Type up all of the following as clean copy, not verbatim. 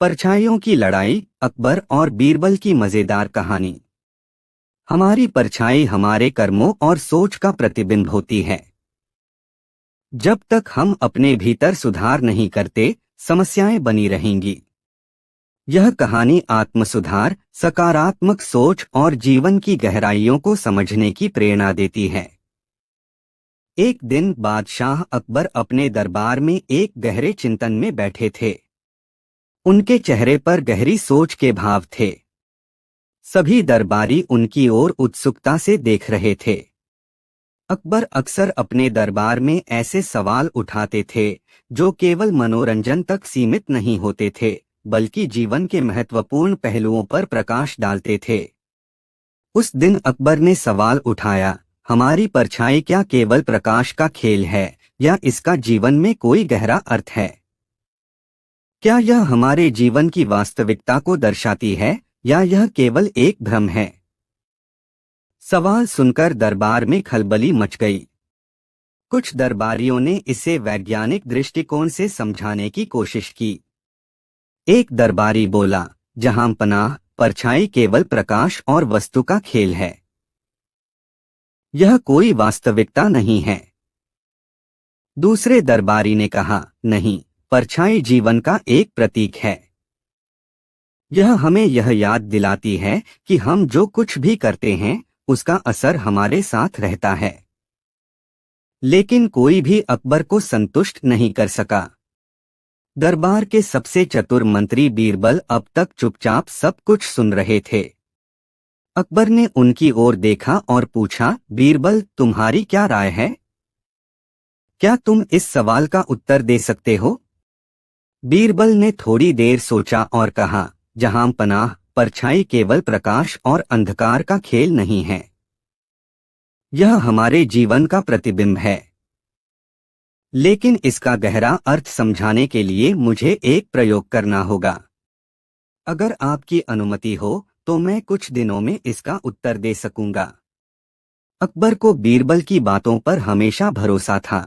परछाइयों की लड़ाई, अकबर और बीरबल की मजेदार कहानी। हमारी परछाई हमारे कर्मों और सोच का प्रतिबिंब होती है। जब तक हम अपने भीतर सुधार नहीं करते, समस्याएं बनी रहेंगी। यह कहानी आत्मसुधार, सकारात्मक सोच और जीवन की गहराइयों को समझने की प्रेरणा देती है। एक दिन बादशाह अकबर अपने दरबार में एक गहरे चिंतन में बैठे थे। उनके चेहरे पर गहरी सोच के भाव थे। सभी दरबारी उनकी ओर उत्सुकता से देख रहे थे। अकबर अक्सर अपने दरबार में ऐसे सवाल उठाते थे जो केवल मनोरंजन तक सीमित नहीं होते थे, बल्कि जीवन के महत्वपूर्ण पहलुओं पर प्रकाश डालते थे। उस दिन अकबर ने सवाल उठाया, हमारी परछाई क्या केवल प्रकाश का खेल है, या इसका जीवन में कोई गहरा अर्थ है? क्या यह हमारे जीवन की वास्तविकता को दर्शाती है, या यह केवल एक भ्रम है? सवाल सुनकर दरबार में खलबली मच गई। कुछ दरबारियों ने इसे वैज्ञानिक दृष्टिकोण से समझाने की कोशिश की। एक दरबारी बोला, जहांपनाह, परछाई केवल प्रकाश और वस्तु का खेल है। यह कोई वास्तविकता नहीं है। दूसरे दरबारी ने कहा, नहीं, परछाई जीवन का एक प्रतीक है। यह हमें यह याद दिलाती है कि हम जो कुछ भी करते हैं, उसका असर हमारे साथ रहता है। लेकिन कोई भी अकबर को संतुष्ट नहीं कर सका। दरबार के सबसे चतुर मंत्री बीरबल अब तक चुपचाप सब कुछ सुन रहे थे। अकबर ने उनकी ओर देखा और पूछा, बीरबल, तुम्हारी क्या राय है? क्या तुम इस सवाल का उत्तर दे सकते हो? बीरबल ने थोड़ी देर सोचा और कहा, जहांपनाह, परछाई केवल प्रकाश और अंधकार का खेल नहीं है। यह हमारे जीवन का प्रतिबिंब है। लेकिन इसका गहरा अर्थ समझाने के लिए मुझे एक प्रयोग करना होगा। अगर आपकी अनुमति हो तो मैं कुछ दिनों में इसका उत्तर दे सकूंगा। अकबर को बीरबल की बातों पर हमेशा भरोसा था।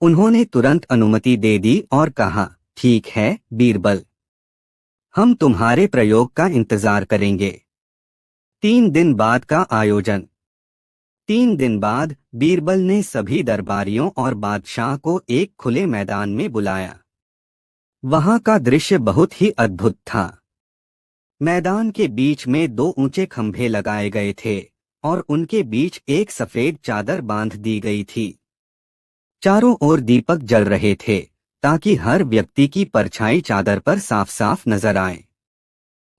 उन्होंने तुरंत अनुमति दे दी और कहा, ठीक है बीरबल, हम तुम्हारे प्रयोग का इंतजार करेंगे। 3 दिन बाद का आयोजन। 3 दिन बाद बीरबल ने सभी दरबारियों और बादशाह को एक खुले मैदान में बुलाया। वहां का दृश्य बहुत ही अद्भुत था। मैदान के बीच में 2 ऊंचे खंभे लगाए गए थे और उनके बीच एक सफेद चादर बांध दी गई थी। चारों ओर दीपक जल रहे थे ताकि हर व्यक्ति की परछाई चादर पर साफ साफ नजर आए।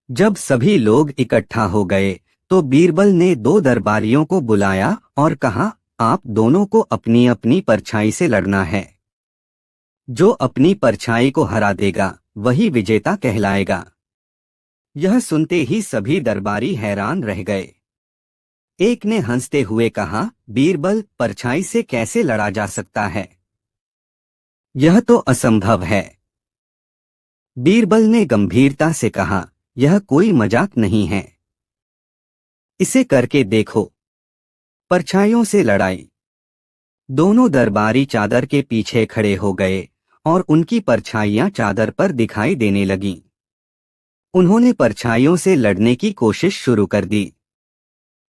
जब सभी लोग इकट्ठा हो गए तो बीरबल ने 2 दरबारियों को बुलाया और कहा, आप दोनों को अपनी अपनी परछाई से लड़ना है। जो अपनी परछाई को हरा देगा वही विजेता कहलाएगा। यह सुनते ही सभी दरबारी हैरान रह गए। एक ने हंसते हुए कहा, बीरबल, परछाई से कैसे लड़ा जा सकता है? यह तो असंभव है। बीरबल ने गंभीरता से कहा, यह कोई मजाक नहीं है। इसे करके देखो। परछाइयों से लड़ाई। दोनों दरबारी चादर के पीछे खड़े हो गए और उनकी परछाइयां चादर पर दिखाई देने लगीं। उन्होंने परछाइयों से लड़ने की कोशिश शुरू कर दी।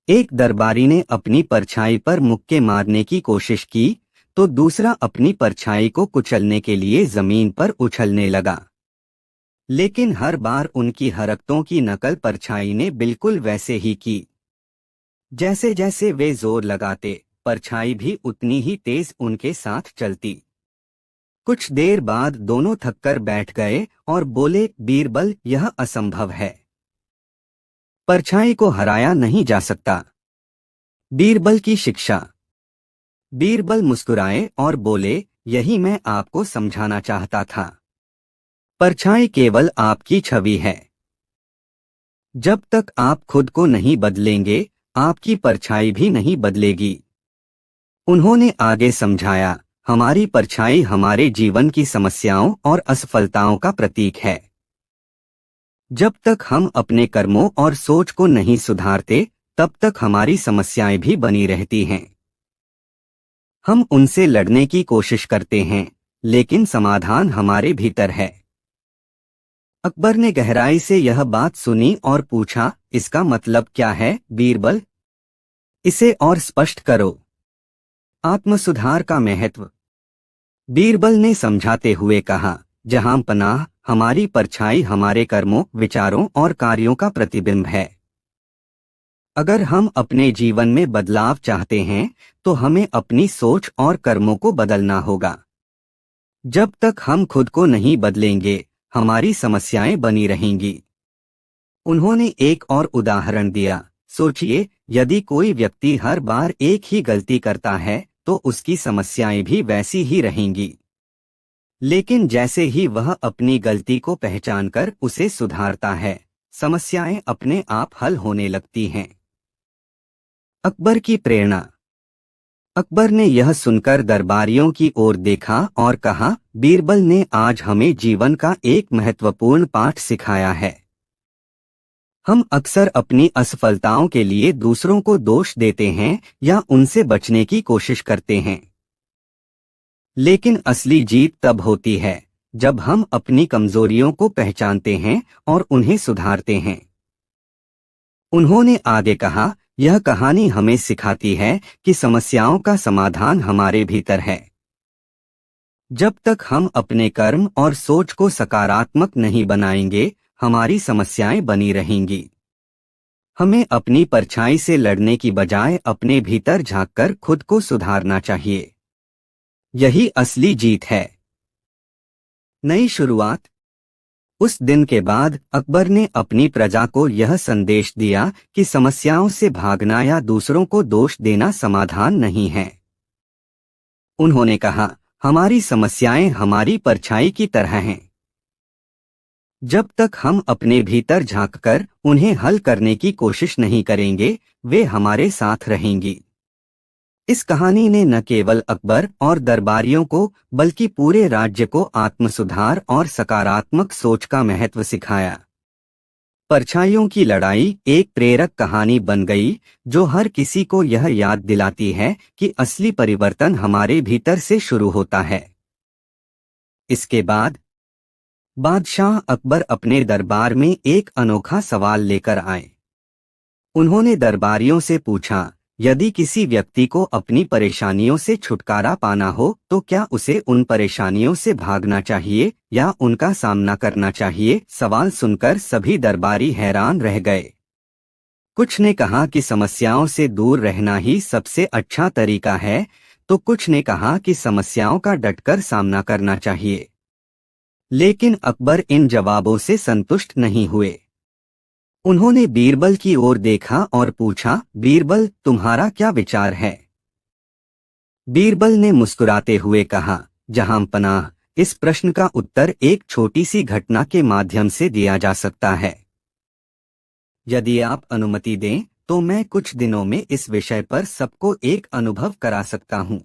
एक दरबारी ने अपनी परछाई पर मुक्के मारने की कोशिश की तो दूसरा अपनी परछाई को कुचलने के लिए जमीन पर उछलने लगा। लेकिन हर बार उनकी हरकतों की नकल परछाई ने बिल्कुल वैसे ही की। जैसे जैसे वे जोर लगाते, परछाई भी उतनी ही तेज उनके साथ चलती। कुछ देर बाद दोनों थककर बैठ गए और बोले, बीरबल, यह असंभव है। परछाई को हराया नहीं जा सकता। बीरबल की शिक्षा। बीरबल मुस्कुराए और बोले, यही मैं आपको समझाना चाहता था। परछाई केवल आपकी छवि है। जब तक आप खुद को नहीं बदलेंगे, आपकी परछाई भी नहीं बदलेगी। उन्होंने आगे समझाया, हमारी परछाई हमारे जीवन की समस्याओं और असफलताओं का प्रतीक है। जब तक हम अपने कर्मों और सोच को नहीं सुधारते, तब तक हमारी समस्याएं भी बनी रहती हैं। हम उनसे लड़ने की कोशिश करते हैं, लेकिन समाधान हमारे भीतर है। अकबर ने गहराई से यह बात सुनी और पूछा, इसका मतलब क्या है बीरबल? इसे और स्पष्ट करो। आत्मसुधार का महत्व। बीरबल ने समझाते हुए कहा, जहां पनाह, हमारी परछाई हमारे कर्मों, विचारों और कार्यों का प्रतिबिंब है। अगर हम अपने जीवन में बदलाव चाहते हैं तो हमें अपनी सोच और कर्मों को बदलना होगा। जब तक हम खुद को नहीं बदलेंगे, हमारी समस्याएं बनी रहेंगी। उन्होंने एक और उदाहरण दिया। सोचिए, यदि कोई व्यक्ति हर बार एक ही गलती करता है तो उसकी समस्याएं भी वैसी ही रहेंगी। लेकिन जैसे ही वह अपनी गलती को पहचानकर उसे सुधारता है, समस्याएं अपने आप हल होने लगती हैं। अकबर की प्रेरणा। अकबर ने यह सुनकर दरबारियों की ओर देखा और कहा, बीरबल ने आज हमें जीवन का एक महत्वपूर्ण पाठ सिखाया है। हम अक्सर अपनी असफलताओं के लिए दूसरों को दोष देते हैं या उनसे बचने की कोशिश करते हैं। लेकिन असली जीत तब होती है जब हम अपनी कमजोरियों को पहचानते हैं और उन्हें सुधारते हैं। उन्होंने आगे कहा, यह कहानी हमें सिखाती है कि समस्याओं का समाधान हमारे भीतर है। जब तक हम अपने कर्म और सोच को सकारात्मक नहीं बनाएंगे, हमारी समस्याएं बनी रहेंगी। हमें अपनी परछाई से लड़ने की बजाय अपने भीतर झांककर खुद को सुधारना चाहिए। यही असली जीत है। नई शुरुआत। उस दिन के बाद अकबर ने अपनी प्रजा को यह संदेश दिया कि समस्याओं से भागना या दूसरों को दोष देना समाधान नहीं है। उन्होंने कहा, हमारी समस्याएं हमारी परछाई की तरह हैं। जब तक हम अपने भीतर झांककर उन्हें हल करने की कोशिश नहीं करेंगे, वे हमारे साथ रहेंगी। इस कहानी ने न केवल अकबर और दरबारियों को बल्कि पूरे राज्य को आत्मसुधार और सकारात्मक सोच का महत्व सिखाया। परछाइयों की लड़ाई एक प्रेरक कहानी बन गई जो हर किसी को यह याद दिलाती है कि असली परिवर्तन हमारे भीतर से शुरू होता है। इसके बाद बादशाह अकबर अपने दरबार में एक अनोखा सवाल लेकर आए। उन्होंने दरबारियों से पूछा, यदि किसी व्यक्ति को अपनी परेशानियों से छुटकारा पाना हो तो क्या उसे उन परेशानियों से भागना चाहिए या उनका सामना करना चाहिए? सवाल सुनकर सभी दरबारी हैरान रह गए। कुछ ने कहा कि समस्याओं से दूर रहना ही सबसे अच्छा तरीका है, तो कुछ ने कहा कि समस्याओं का डटकर सामना करना चाहिए। लेकिन अकबर इन जवाबों से संतुष्ट नहीं हुए। उन्होंने बीरबल की ओर देखा और पूछा, बीरबल, तुम्हारा क्या विचार है? बीरबल ने मुस्कुराते हुए कहा, जहां पनाह, इस प्रश्न का उत्तर एक छोटी सी घटना के माध्यम से दिया जा सकता है। यदि आप अनुमति दें तो मैं कुछ दिनों में इस विषय पर सबको एक अनुभव करा सकता हूं।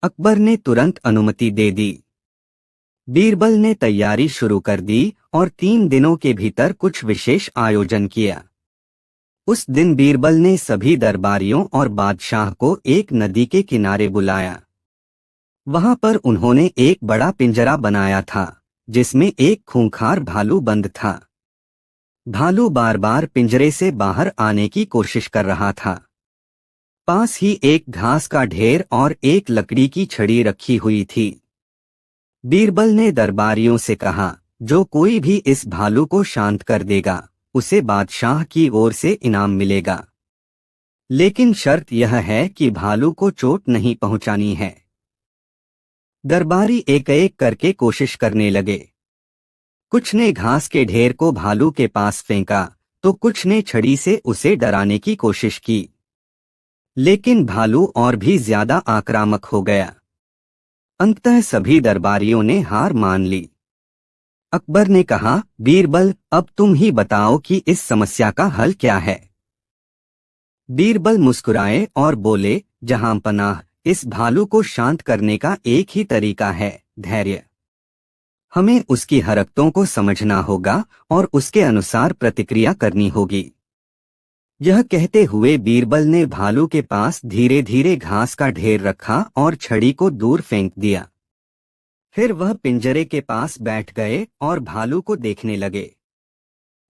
अकबर ने तुरंत अनुमति दे दी। बीरबल ने तैयारी शुरू कर दी और 3 दिनों के भीतर कुछ विशेष आयोजन किया। उस दिन बीरबल ने सभी दरबारियों और बादशाह को एक नदी के किनारे बुलाया। वहां पर उन्होंने एक बड़ा पिंजरा बनाया था जिसमें एक खूंखार भालू बंद था। भालू बार बार पिंजरे से बाहर आने की कोशिश कर रहा था। पास ही एक घास का ढेर और एक लकड़ी की छड़ी रखी हुई थी। बीरबल ने दरबारियों से कहा, जो कोई भी इस भालू को शांत कर देगा उसे बादशाह की ओर से इनाम मिलेगा। लेकिन शर्त यह है कि भालू को चोट नहीं पहुंचानी है। दरबारी एक एक करके कोशिश करने लगे। कुछ ने घास के ढेर को भालू के पास फेंका तो कुछ ने छड़ी से उसे डराने की कोशिश की। लेकिन भालू और भी ज्यादा आक्रामक हो गया। अंततः सभी दरबारियों ने हार मान ली। अकबर ने कहा, बीरबल, अब तुम ही बताओ कि इस समस्या का हल क्या है? बीरबल मुस्कुराए और बोले, जहां पनाह, इस भालू को शांत करने का एक ही तरीका है, धैर्य। हमें उसकी हरकतों को समझना होगा और उसके अनुसार प्रतिक्रिया करनी होगी। यह कहते हुए बीरबल ने भालू के पास धीरे धीरे घास का ढेर रखा और छड़ी को दूर फेंक दिया। फिर वह पिंजरे के पास बैठ गए और भालू को देखने लगे।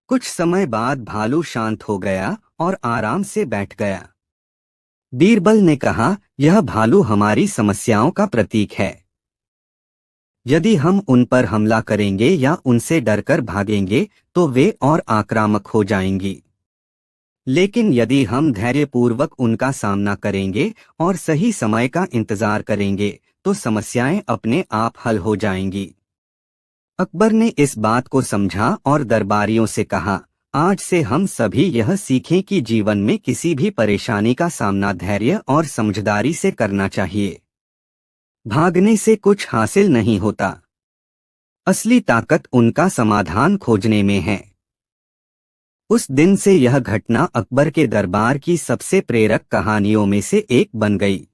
कुछ समय बाद भालू शांत हो गया और आराम से बैठ गया। बीरबल ने कहा, यह भालू हमारी समस्याओं का प्रतीक है। यदि हम उन पर हमला करेंगे या उनसे डरकर भागेंगे तो वे और आक्रामक हो जाएंगी। लेकिन यदि हम धैर्यपूर्वक उनका सामना करेंगे और सही समय का इंतजार करेंगे तो समस्याएं अपने आप हल हो जाएंगी। अकबर ने इस बात को समझा और दरबारियों से कहा, आज से हम सभी यह सीखें कि जीवन में किसी भी परेशानी का सामना धैर्य और समझदारी से करना चाहिए। भागने से कुछ हासिल नहीं होता। असली ताकत उनका समाधान खोजने में है। उस दिन से यह घटना अकबर के दरबार की सबसे प्रेरक कहानियों में से एक बन गई।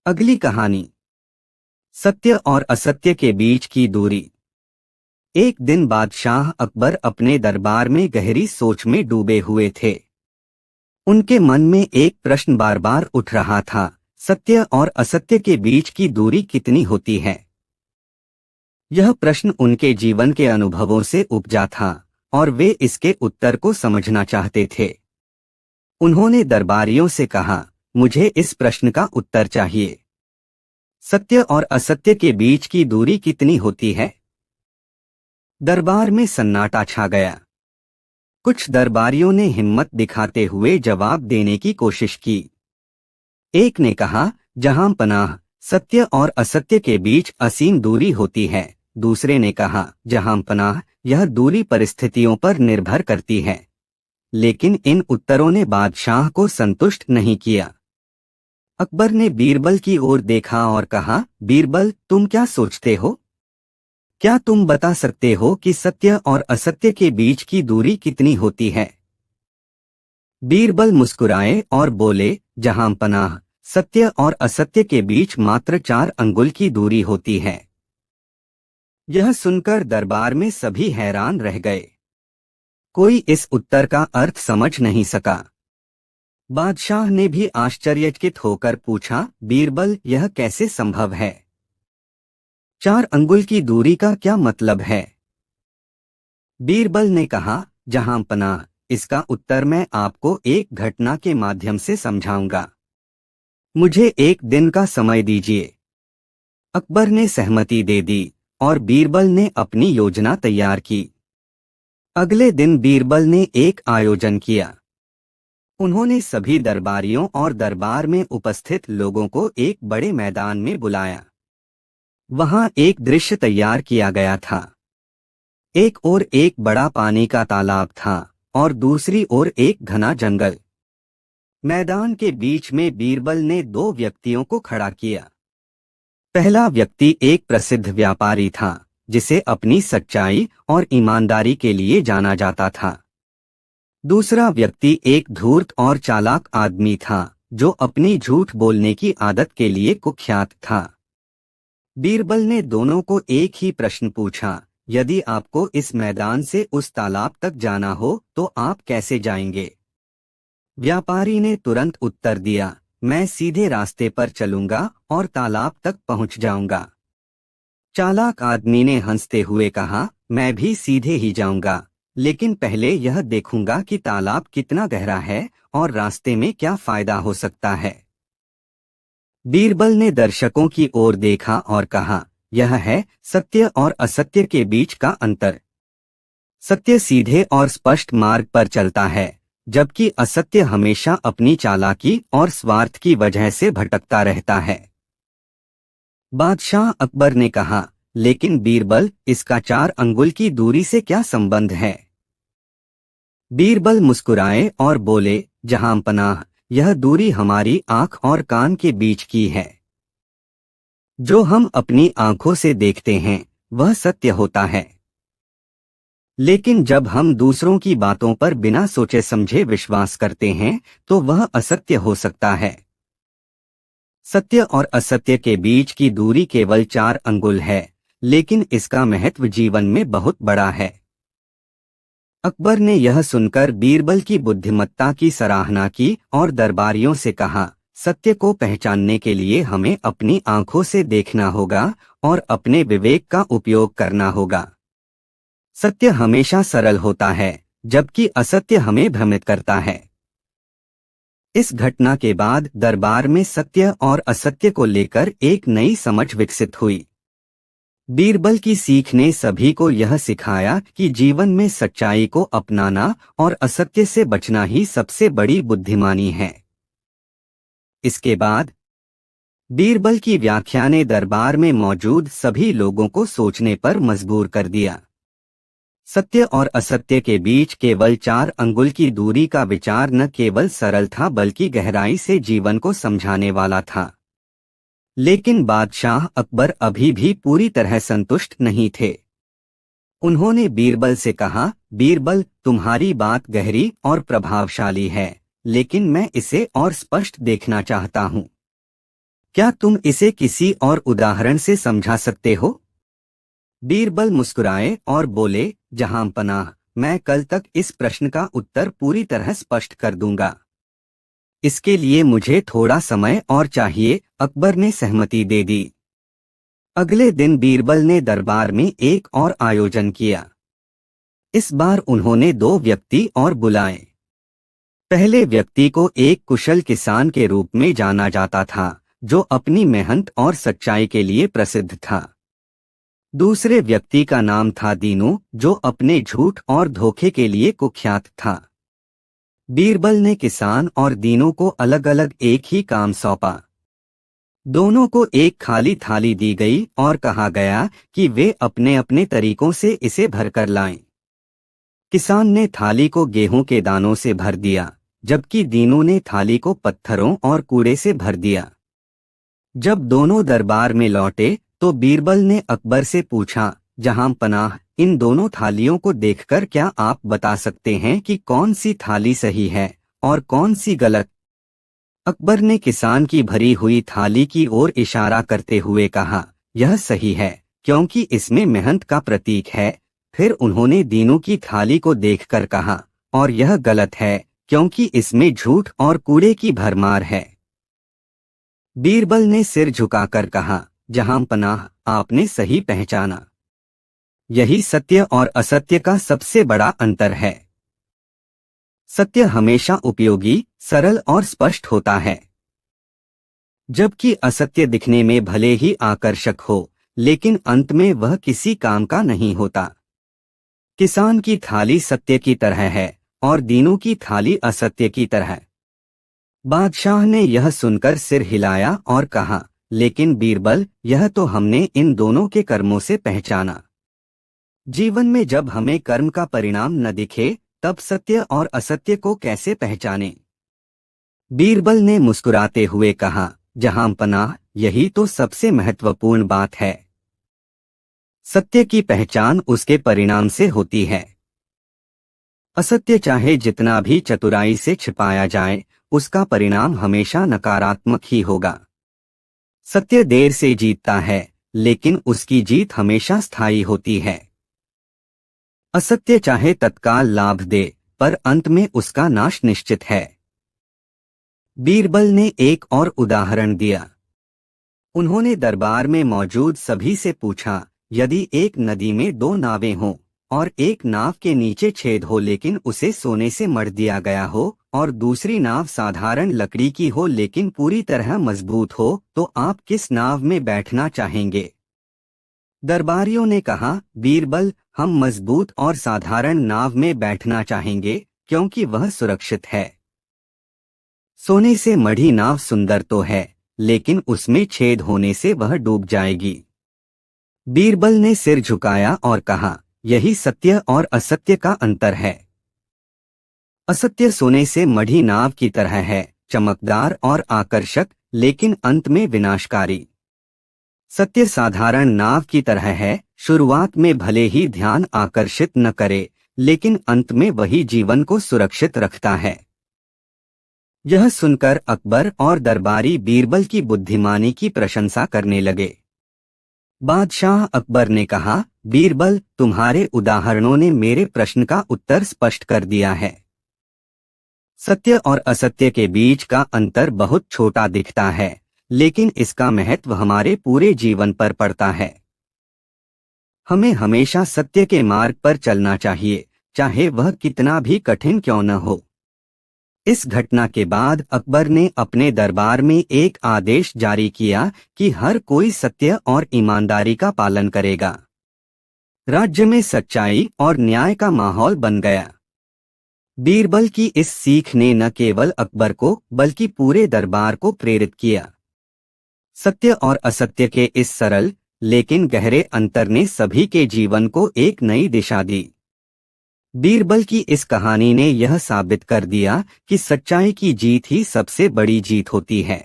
अगली कहानी, सत्य और असत्य के बीच की दूरी। एक दिन बादशाह अकबर अपने दरबार में गहरी सोच में डूबे हुए थे। उनके मन में एक प्रश्न बार बार उठ रहा था, सत्य और असत्य के बीच की दूरी कितनी होती है। यह प्रश्न उनके जीवन के अनुभवों से उपजा था और वे इसके उत्तर को समझना चाहते थे। उन्होंने दरबारियों से कहा, मुझे इस प्रश्न का उत्तर चाहिए। सत्य और असत्य के बीच की दूरी कितनी होती है? दरबार में सन्नाटा छा गया। कुछ दरबारियों ने हिम्मत दिखाते हुए जवाब देने की कोशिश की। एक ने कहा, जहां पनाह, सत्य और असत्य के बीच असीम दूरी होती है। दूसरे ने कहा, जहां पनाह, यह दूरी परिस्थितियों पर निर्भर करती है। लेकिन इन उत्तरों ने बादशाह को संतुष्ट नहीं किया। अकबर ने बीरबल की ओर देखा और कहा, बीरबल, तुम क्या सोचते हो? क्या तुम बता सकते हो कि सत्य और असत्य के बीच की दूरी कितनी होती है? बीरबल मुस्कुराए और बोले, जहां पनाह, सत्य और असत्य के बीच मात्र 4 अंगुल की दूरी होती है। यह सुनकर दरबार में सभी हैरान रह गए। कोई इस उत्तर का अर्थ समझ नहीं सका। बादशाह ने भी आश्चर्यचकित होकर पूछा, बीरबल, यह कैसे संभव है? 4 अंगुल की दूरी का क्या मतलब है? बीरबल ने कहा, जहां पनाह, इसका उत्तर मैं आपको एक घटना के माध्यम से समझाऊंगा। मुझे एक दिन का समय दीजिए। अकबर ने सहमति दे दी और बीरबल ने अपनी योजना तैयार की। अगले दिन बीरबल ने एक आयोजन किया। उन्होंने सभी दरबारियों और दरबार में उपस्थित लोगों को एक बड़े मैदान में बुलाया। वहां एक दृश्य तैयार किया गया था। एक ओर एक बड़ा पानी का तालाब था और दूसरी ओर एक घना जंगल। मैदान के बीच में बीरबल ने 2 व्यक्तियों को खड़ा किया। पहला व्यक्ति एक प्रसिद्ध व्यापारी था जिसे अपनी सच्चाई और ईमानदारी के लिए जाना जाता था। दूसरा व्यक्ति एक धूर्त और चालाक आदमी था जो अपनी झूठ बोलने की आदत के लिए कुख्यात था। बीरबल ने दोनों को एक ही प्रश्न पूछा, यदि आपको इस मैदान से उस तालाब तक जाना हो तो आप कैसे जाएंगे? व्यापारी ने तुरंत उत्तर दिया, मैं सीधे रास्ते पर चलूंगा और तालाब तक पहुंच जाऊंगा। चालाक आदमी ने हंसते हुए कहा, मैं भी सीधे ही जाऊंगा, लेकिन पहले यह देखूंगा कि तालाब कितना गहरा है और रास्ते में क्या फायदा हो सकता है। बीरबल ने दर्शकों की ओर देखा और कहा, यह है सत्य और असत्य के बीच का अंतर। सत्य सीधे और स्पष्ट मार्ग पर चलता है, जबकि असत्य हमेशा अपनी चालाकी और स्वार्थ की वजह से भटकता रहता है। बादशाह अकबर ने कहा, लेकिन बीरबल, इसका 4 अंगुल की दूरी से क्या संबंध है? बीरबल मुस्कुराए और बोले, जहां पनाह, यह दूरी हमारी आंख और कान के बीच की है। जो हम अपनी आंखों से देखते हैं वह सत्य होता है, लेकिन जब हम दूसरों की बातों पर बिना सोचे समझे विश्वास करते हैं तो वह असत्य हो सकता है। सत्य और असत्य के बीच की दूरी केवल 4 अंगुल है, लेकिन इसका महत्व जीवन में बहुत बड़ा है। अकबर ने यह सुनकर बीरबल की बुद्धिमत्ता की सराहना की और दरबारियों से कहा, सत्य को पहचानने के लिए हमें अपनी आंखों से देखना होगा और अपने विवेक का उपयोग करना होगा। सत्य हमेशा सरल होता है, जबकि असत्य हमें भ्रमित करता है। इस घटना के बाद दरबार में सत्य और असत्य को लेकर एक नई समझ विकसित हुई। बीरबल की सीख ने सभी को यह सिखाया कि जीवन में सच्चाई को अपनाना और असत्य से बचना ही सबसे बड़ी बुद्धिमानी है। इसके बाद बीरबल की व्याख्या ने दरबार में मौजूद सभी लोगों को सोचने पर मजबूर कर दिया। सत्य और असत्य के बीच केवल 4 अंगुल की दूरी का विचार न केवल सरल था बल्कि गहराई से जीवन को समझाने वाला था। लेकिन बादशाह अकबर अभी भी पूरी तरह संतुष्ट नहीं थे। उन्होंने बीरबल से कहा, बीरबल, तुम्हारी बात गहरी और प्रभावशाली है, लेकिन मैं इसे और स्पष्ट देखना चाहता हूँ। क्या तुम इसे किसी और उदाहरण से समझा सकते हो? बीरबल मुस्कुराए और बोले, जहांपनाह, मैं कल तक इस प्रश्न का उत्तर पूरी तरह स्पष्ट कर दूंगा। इसके लिए मुझे थोड़ा समय और चाहिए। अकबर ने सहमति दे दी। अगले दिन बीरबल ने दरबार में एक और आयोजन किया। इस बार उन्होंने 2 व्यक्ति और बुलाए। पहले व्यक्ति को एक कुशल किसान के रूप में जाना जाता था, जो अपनी मेहनत और सच्चाई के लिए प्रसिद्ध था। दूसरे व्यक्ति का नाम था दीनू, जो अपने झूठ और धोखे के लिए कुख्यात था। बीरबल ने किसान और दीनू को अलग अलग एक ही काम सौंपा। दोनों को एक खाली थाली दी गई और कहा गया कि वे अपने अपने तरीकों से इसे भरकर लाएं। किसान ने थाली को गेहूं के दानों से भर दिया, जबकि दीनू ने थाली को पत्थरों और कूड़े से भर दिया। जब दोनों दरबार में लौटे तो बीरबल ने अकबर से पूछा, जहांपनाह, इन दोनों थालियों को देखकर क्या आप बता सकते हैं कि कौन सी थाली सही है और कौन सी गलत? अकबर ने किसान की भरी हुई थाली की ओर इशारा करते हुए कहा, यह सही है क्योंकि इसमें मेहनत का प्रतीक है। फिर उन्होंने दीनू की थाली को देखकर कहा, और यह गलत है क्योंकि इसमें झूठ और कूड़े की भरमार है। बीरबल ने सिर झुकाकर कहा, जहांपनाह, आपने सही पहचाना। यही सत्य और असत्य का सबसे बड़ा अंतर है। सत्य हमेशा उपयोगी, सरल और स्पष्ट होता है, जबकि असत्य दिखने में भले ही आकर्षक हो, लेकिन अंत में वह किसी काम का नहीं होता। किसान की थाली सत्य की तरह है और दीनू की थाली असत्य की तरह। बादशाह ने यह सुनकर सिर हिलाया और कहा, लेकिन बीरबल, यह तो हमने इन दोनों के कर्मों से पहचाना। जीवन में जब हमें कर्म का परिणाम न दिखे, तब सत्य और असत्य को कैसे पहचानें? बीरबल ने मुस्कुराते हुए कहा, जहांपनाह, यही तो सबसे महत्वपूर्ण बात है। सत्य की पहचान उसके परिणाम से होती है। असत्य चाहे जितना भी चतुराई से छिपाया जाए, उसका परिणाम हमेशा नकारात्मक ही होगा। सत्य देर से जीतता है, लेकिन उसकी जीत हमेशा स्थायी होती है। असत्य चाहे तत्काल लाभ दे, पर अंत में उसका नाश निश्चित है। बीरबल ने एक और उदाहरण दिया। उन्होंने दरबार में मौजूद सभी से पूछा, यदि एक नदी में 2 नावें हों और एक नाव के नीचे छेद हो लेकिन उसे सोने से मढ़ दिया गया हो, और दूसरी नाव साधारण लकड़ी की हो लेकिन पूरी तरह मजबूत हो, तो आप किस नाव में बैठना चाहेंगे? दरबारियों ने कहा, बीरबल, हम मजबूत और साधारण नाव में बैठना चाहेंगे क्योंकि वह सुरक्षित है। सोने से मढ़ी नाव सुंदर तो है, लेकिन उसमें छेद होने से वह डूब जाएगी। बीरबल ने सिर झुकाया और कहा, यही सत्य और असत्य का अंतर है। असत्य सोने से मढ़ी नाव की तरह है, चमकदार और आकर्षक, लेकिन अंत में विनाशकारी। सत्य साधारण नाव की तरह है, शुरुआत में भले ही ध्यान आकर्षित न करे, लेकिन अंत में वही जीवन को सुरक्षित रखता है। यह सुनकर अकबर और दरबारी बीरबल की बुद्धिमानी की प्रशंसा करने लगे। बादशाह अकबर ने कहा, बीरबल, तुम्हारे उदाहरणों ने मेरे प्रश्न का उत्तर स्पष्ट कर दिया है। सत्य और असत्य के बीच का अंतर बहुत छोटा दिखता है, लेकिन इसका महत्व हमारे पूरे जीवन पर पड़ता है। हमें हमेशा सत्य के मार्ग पर चलना चाहिए, चाहे वह कितना भी कठिन क्यों न हो। इस घटना के बाद अकबर ने अपने दरबार में एक आदेश जारी किया कि हर कोई सत्य और ईमानदारी का पालन करेगा। राज्य में सच्चाई और न्याय का माहौल बन गया। बीरबल की इस सीख ने न केवल अकबर को बल्कि पूरे दरबार को प्रेरित किया। सत्य और असत्य के इस सरल लेकिन गहरे अंतर ने सभी के जीवन को एक नई दिशा दी। बीरबल की इस कहानी ने यह साबित कर दिया कि सच्चाई की जीत ही सबसे बड़ी जीत होती है।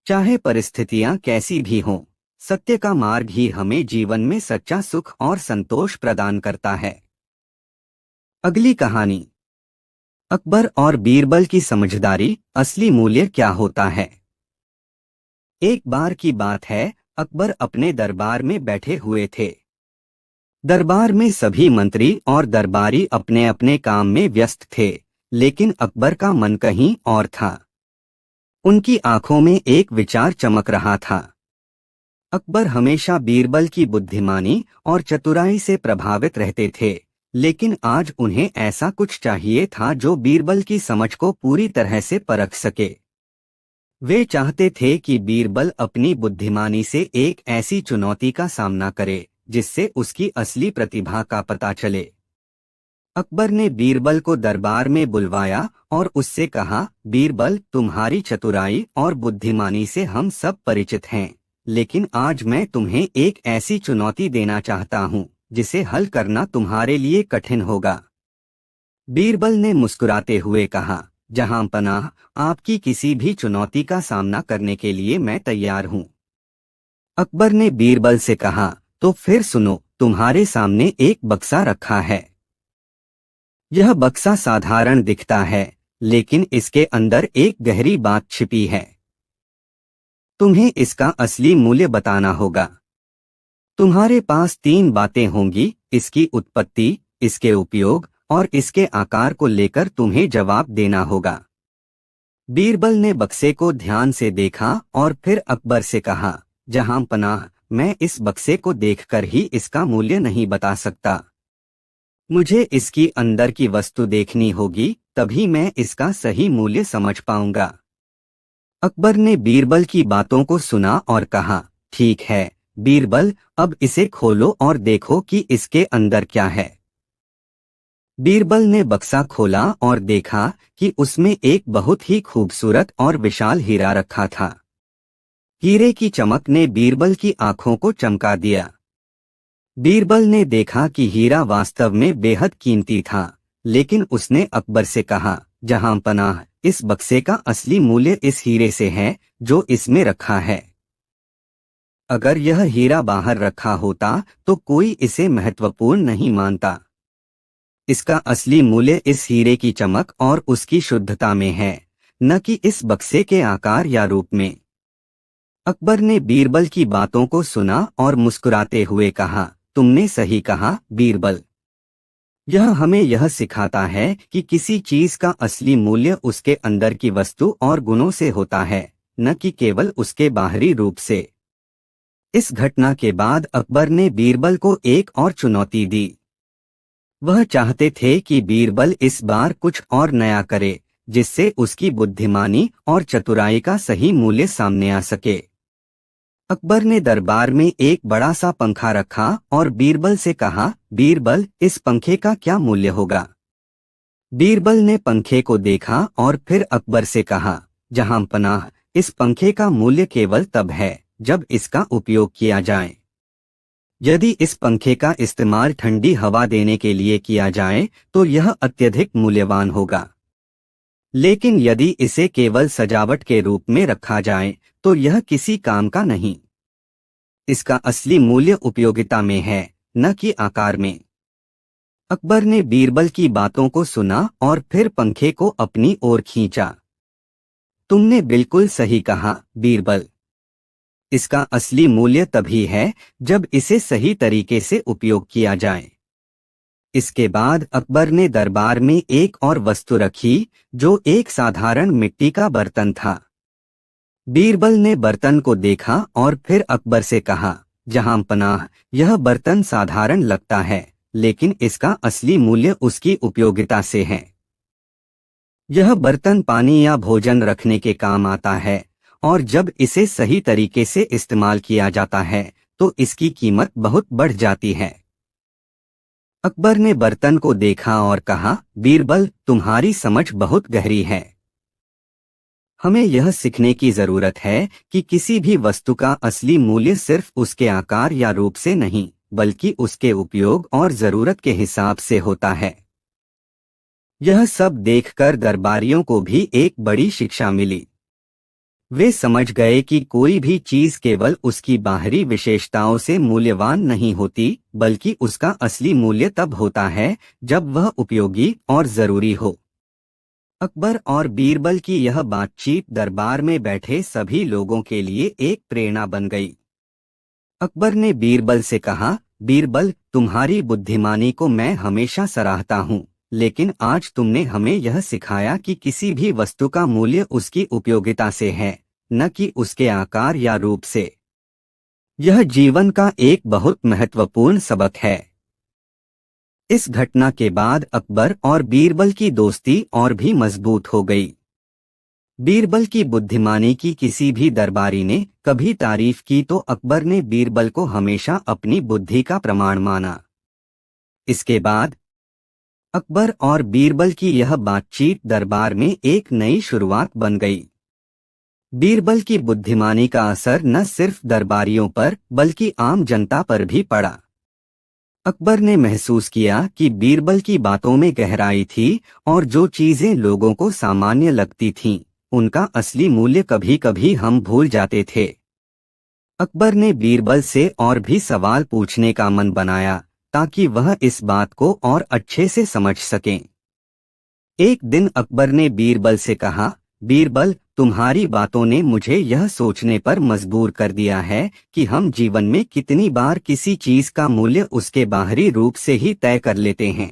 चाहे परिस्थितियां कैसी भी हों, सत्य का मार्ग ही हमें जीवन में सच्चा सुख और संतोष प्रदान करता है। अगली कहानी, अकबर और बीरबल की समझदारी, असली मूल्य क्या होता है। एक बार की बात है, अकबर अपने दरबार में बैठे हुए थे। दरबार में सभी मंत्री और दरबारी अपने अपने काम में व्यस्त थे, लेकिन अकबर का मन कहीं और था। उनकी आंखों में एक विचार चमक रहा था। अकबर हमेशा बीरबल की बुद्धिमानी और चतुराई से प्रभावित रहते थे, लेकिन आज उन्हें ऐसा कुछ चाहिए था जो बीरबल की समझ को पूरी तरह से परख सके। वे चाहते थे कि बीरबल अपनी बुद्धिमानी से एक ऐसी चुनौती का सामना करे जिससे उसकी असली प्रतिभा का पता चले। अकबर ने बीरबल को दरबार में बुलवाया और उससे कहा, बीरबल, तुम्हारी चतुराई और बुद्धिमानी से हम सब परिचित हैं, लेकिन आज मैं तुम्हें एक ऐसी चुनौती देना चाहता हूँ जिसे हल करना तुम्हारे लिए कठिन होगा। बीरबल ने मुस्कुराते हुए कहा, जहां पनाह, आपकी किसी भी चुनौती का सामना करने के लिए मैं तैयार हूँ। अकबर ने बीरबल से कहा, तो फिर सुनो, तुम्हारे सामने एक बक्सा रखा है। यह बक्सा साधारण दिखता है, लेकिन इसके अंदर एक गहरी बात छिपी है। तुम्हें इसका असली मूल्य बताना होगा। तुम्हारे पास 3 बातें होंगी, इसकी उत्पत्ति, इसके उपयोग और इसके आकार को लेकर तुम्हें जवाब देना होगा। बीरबल ने बक्से को ध्यान से देखा और फिर अकबर से कहा, जहां पनाह, मैं इस बक्से को देखकर ही इसका मूल्य नहीं बता सकता। मुझे इसकी अंदर की वस्तु देखनी होगी, तभी मैं इसका सही मूल्य समझ पाऊंगा। अकबर ने बीरबल की बातों को सुना और कहा, ठीक है बीरबल, अब इसे खोलो और देखो कि इसके अंदर क्या है। बीरबल ने बक्सा खोला और देखा कि उसमें एक बहुत ही खूबसूरत और विशाल हीरा रखा था। हीरे की चमक ने बीरबल की आंखों को चमका दिया। बीरबल ने देखा कि हीरा वास्तव में बेहद कीमती था, लेकिन उसने अकबर से कहा, जहां पनाह, इस बक्से का असली मूल्य इस हीरे से है जो इसमें रखा है। अगर यह हीरा बाहर रखा होता तो कोई इसे महत्वपूर्ण नहीं मानता। इसका असली मूल्य इस हीरे की चमक और उसकी शुद्धता में है, न कि इस बक्से के आकार या रूप में। अकबर ने बीरबल की बातों को सुना और मुस्कुराते हुए कहा, तुमने सही कहा बीरबल। यह हमें यह सिखाता है कि किसी चीज का असली मूल्य उसके अंदर की वस्तु और गुणों से होता है, न कि केवल उसके बाहरी रूप से। इस घटना के बाद अकबर ने बीरबल को एक और चुनौती दी। वह चाहते थे कि बीरबल इस बार कुछ और नया करे, जिससे उसकी बुद्धिमानी और चतुराई का सही मूल्य सामने आ सके। अकबर ने दरबार में एक बड़ा सा पंखा रखा और बीरबल से कहा, बीरबल, इस पंखे का क्या मूल्य होगा। बीरबल ने पंखे को देखा और फिर अकबर से कहा, जहां पनाह, इस पंखे का मूल्य केवल तब है जब इसका उपयोग किया जाए। यदि इस पंखे का इस्तेमाल ठंडी हवा देने के लिए किया जाए तो यह अत्यधिक मूल्यवान होगा, लेकिन यदि इसे केवल सजावट के रूप में रखा जाए तो यह किसी काम का नहीं। इसका असली मूल्य उपयोगिता में है, न कि आकार में। अकबर ने बीरबल की बातों को सुना और फिर पंखे को अपनी ओर खींचा। तुमने बिल्कुल सही कहा बीरबल। इसका असली मूल्य तभी है जब इसे सही तरीके से उपयोग किया जाए। इसके बाद अकबर ने दरबार में एक और वस्तु रखी जो एक साधारण मिट्टी का बर्तन था। बीरबल ने बर्तन को देखा और फिर अकबर से कहा, जहांपनाह, यह बर्तन साधारण लगता है, लेकिन इसका असली मूल्य उसकी उपयोगिता से है। यह बर्तन पानी या भोजन रखने के काम आता है और जब इसे सही तरीके से इस्तेमाल किया जाता है तो इसकी कीमत बहुत बढ़ जाती है। अकबर ने बर्तन को देखा और कहा, बीरबल, तुम्हारी समझ बहुत गहरी है। हमें यह सीखने की जरूरत है कि किसी भी वस्तु का असली मूल्य सिर्फ उसके आकार या रूप से नहीं, बल्कि उसके उपयोग और जरूरत के हिसाब से होता है। यह सब देखकर दरबारियों को भी एक बड़ी शिक्षा मिली। वे समझ गए कि कोई भी चीज केवल उसकी बाहरी विशेषताओं से मूल्यवान नहीं होती, बल्कि उसका असली मूल्य तब होता है जब वह उपयोगी और जरूरी हो। अकबर और बीरबल की यह बातचीत दरबार में बैठे सभी लोगों के लिए एक प्रेरणा बन गई। अकबर ने बीरबल से कहा, बीरबल, तुम्हारी बुद्धिमानी को मैं हमेशा सराहता हूँ, लेकिन आज तुमने हमें यह सिखाया कि किसी भी वस्तु का मूल्य उसकी उपयोगिता से है, न कि उसके आकार या रूप से। यह जीवन का एक बहुत महत्वपूर्ण सबक है। इस घटना के बाद अकबर और बीरबल की दोस्ती और भी मजबूत हो गई। बीरबल की बुद्धिमानी की किसी भी दरबारी ने कभी तारीफ की तो अकबर ने बीरबल को हमेशा अपनी बुद्धि का प्रमाण माना। इसके बाद अकबर और बीरबल की यह बातचीत दरबार में एक नई शुरुआत बन गई। बीरबल की बुद्धिमानी का असर न सिर्फ दरबारियों पर बल्कि आम जनता पर भी पड़ा। अकबर ने महसूस किया कि बीरबल की बातों में गहराई थी और जो चीजें लोगों को सामान्य लगती थीं, उनका असली मूल्य कभी कभी हम भूल जाते थे। अकबर ने बीरबल से और भी सवाल पूछने का मन बनाया ताकि वह इस बात को और अच्छे से समझ सकें। एक दिन अकबर ने बीरबल से कहा, बीरबल, तुम्हारी बातों ने मुझे यह सोचने पर मजबूर कर दिया है कि हम जीवन में कितनी बार किसी चीज का मूल्य उसके बाहरी रूप से ही तय कर लेते हैं।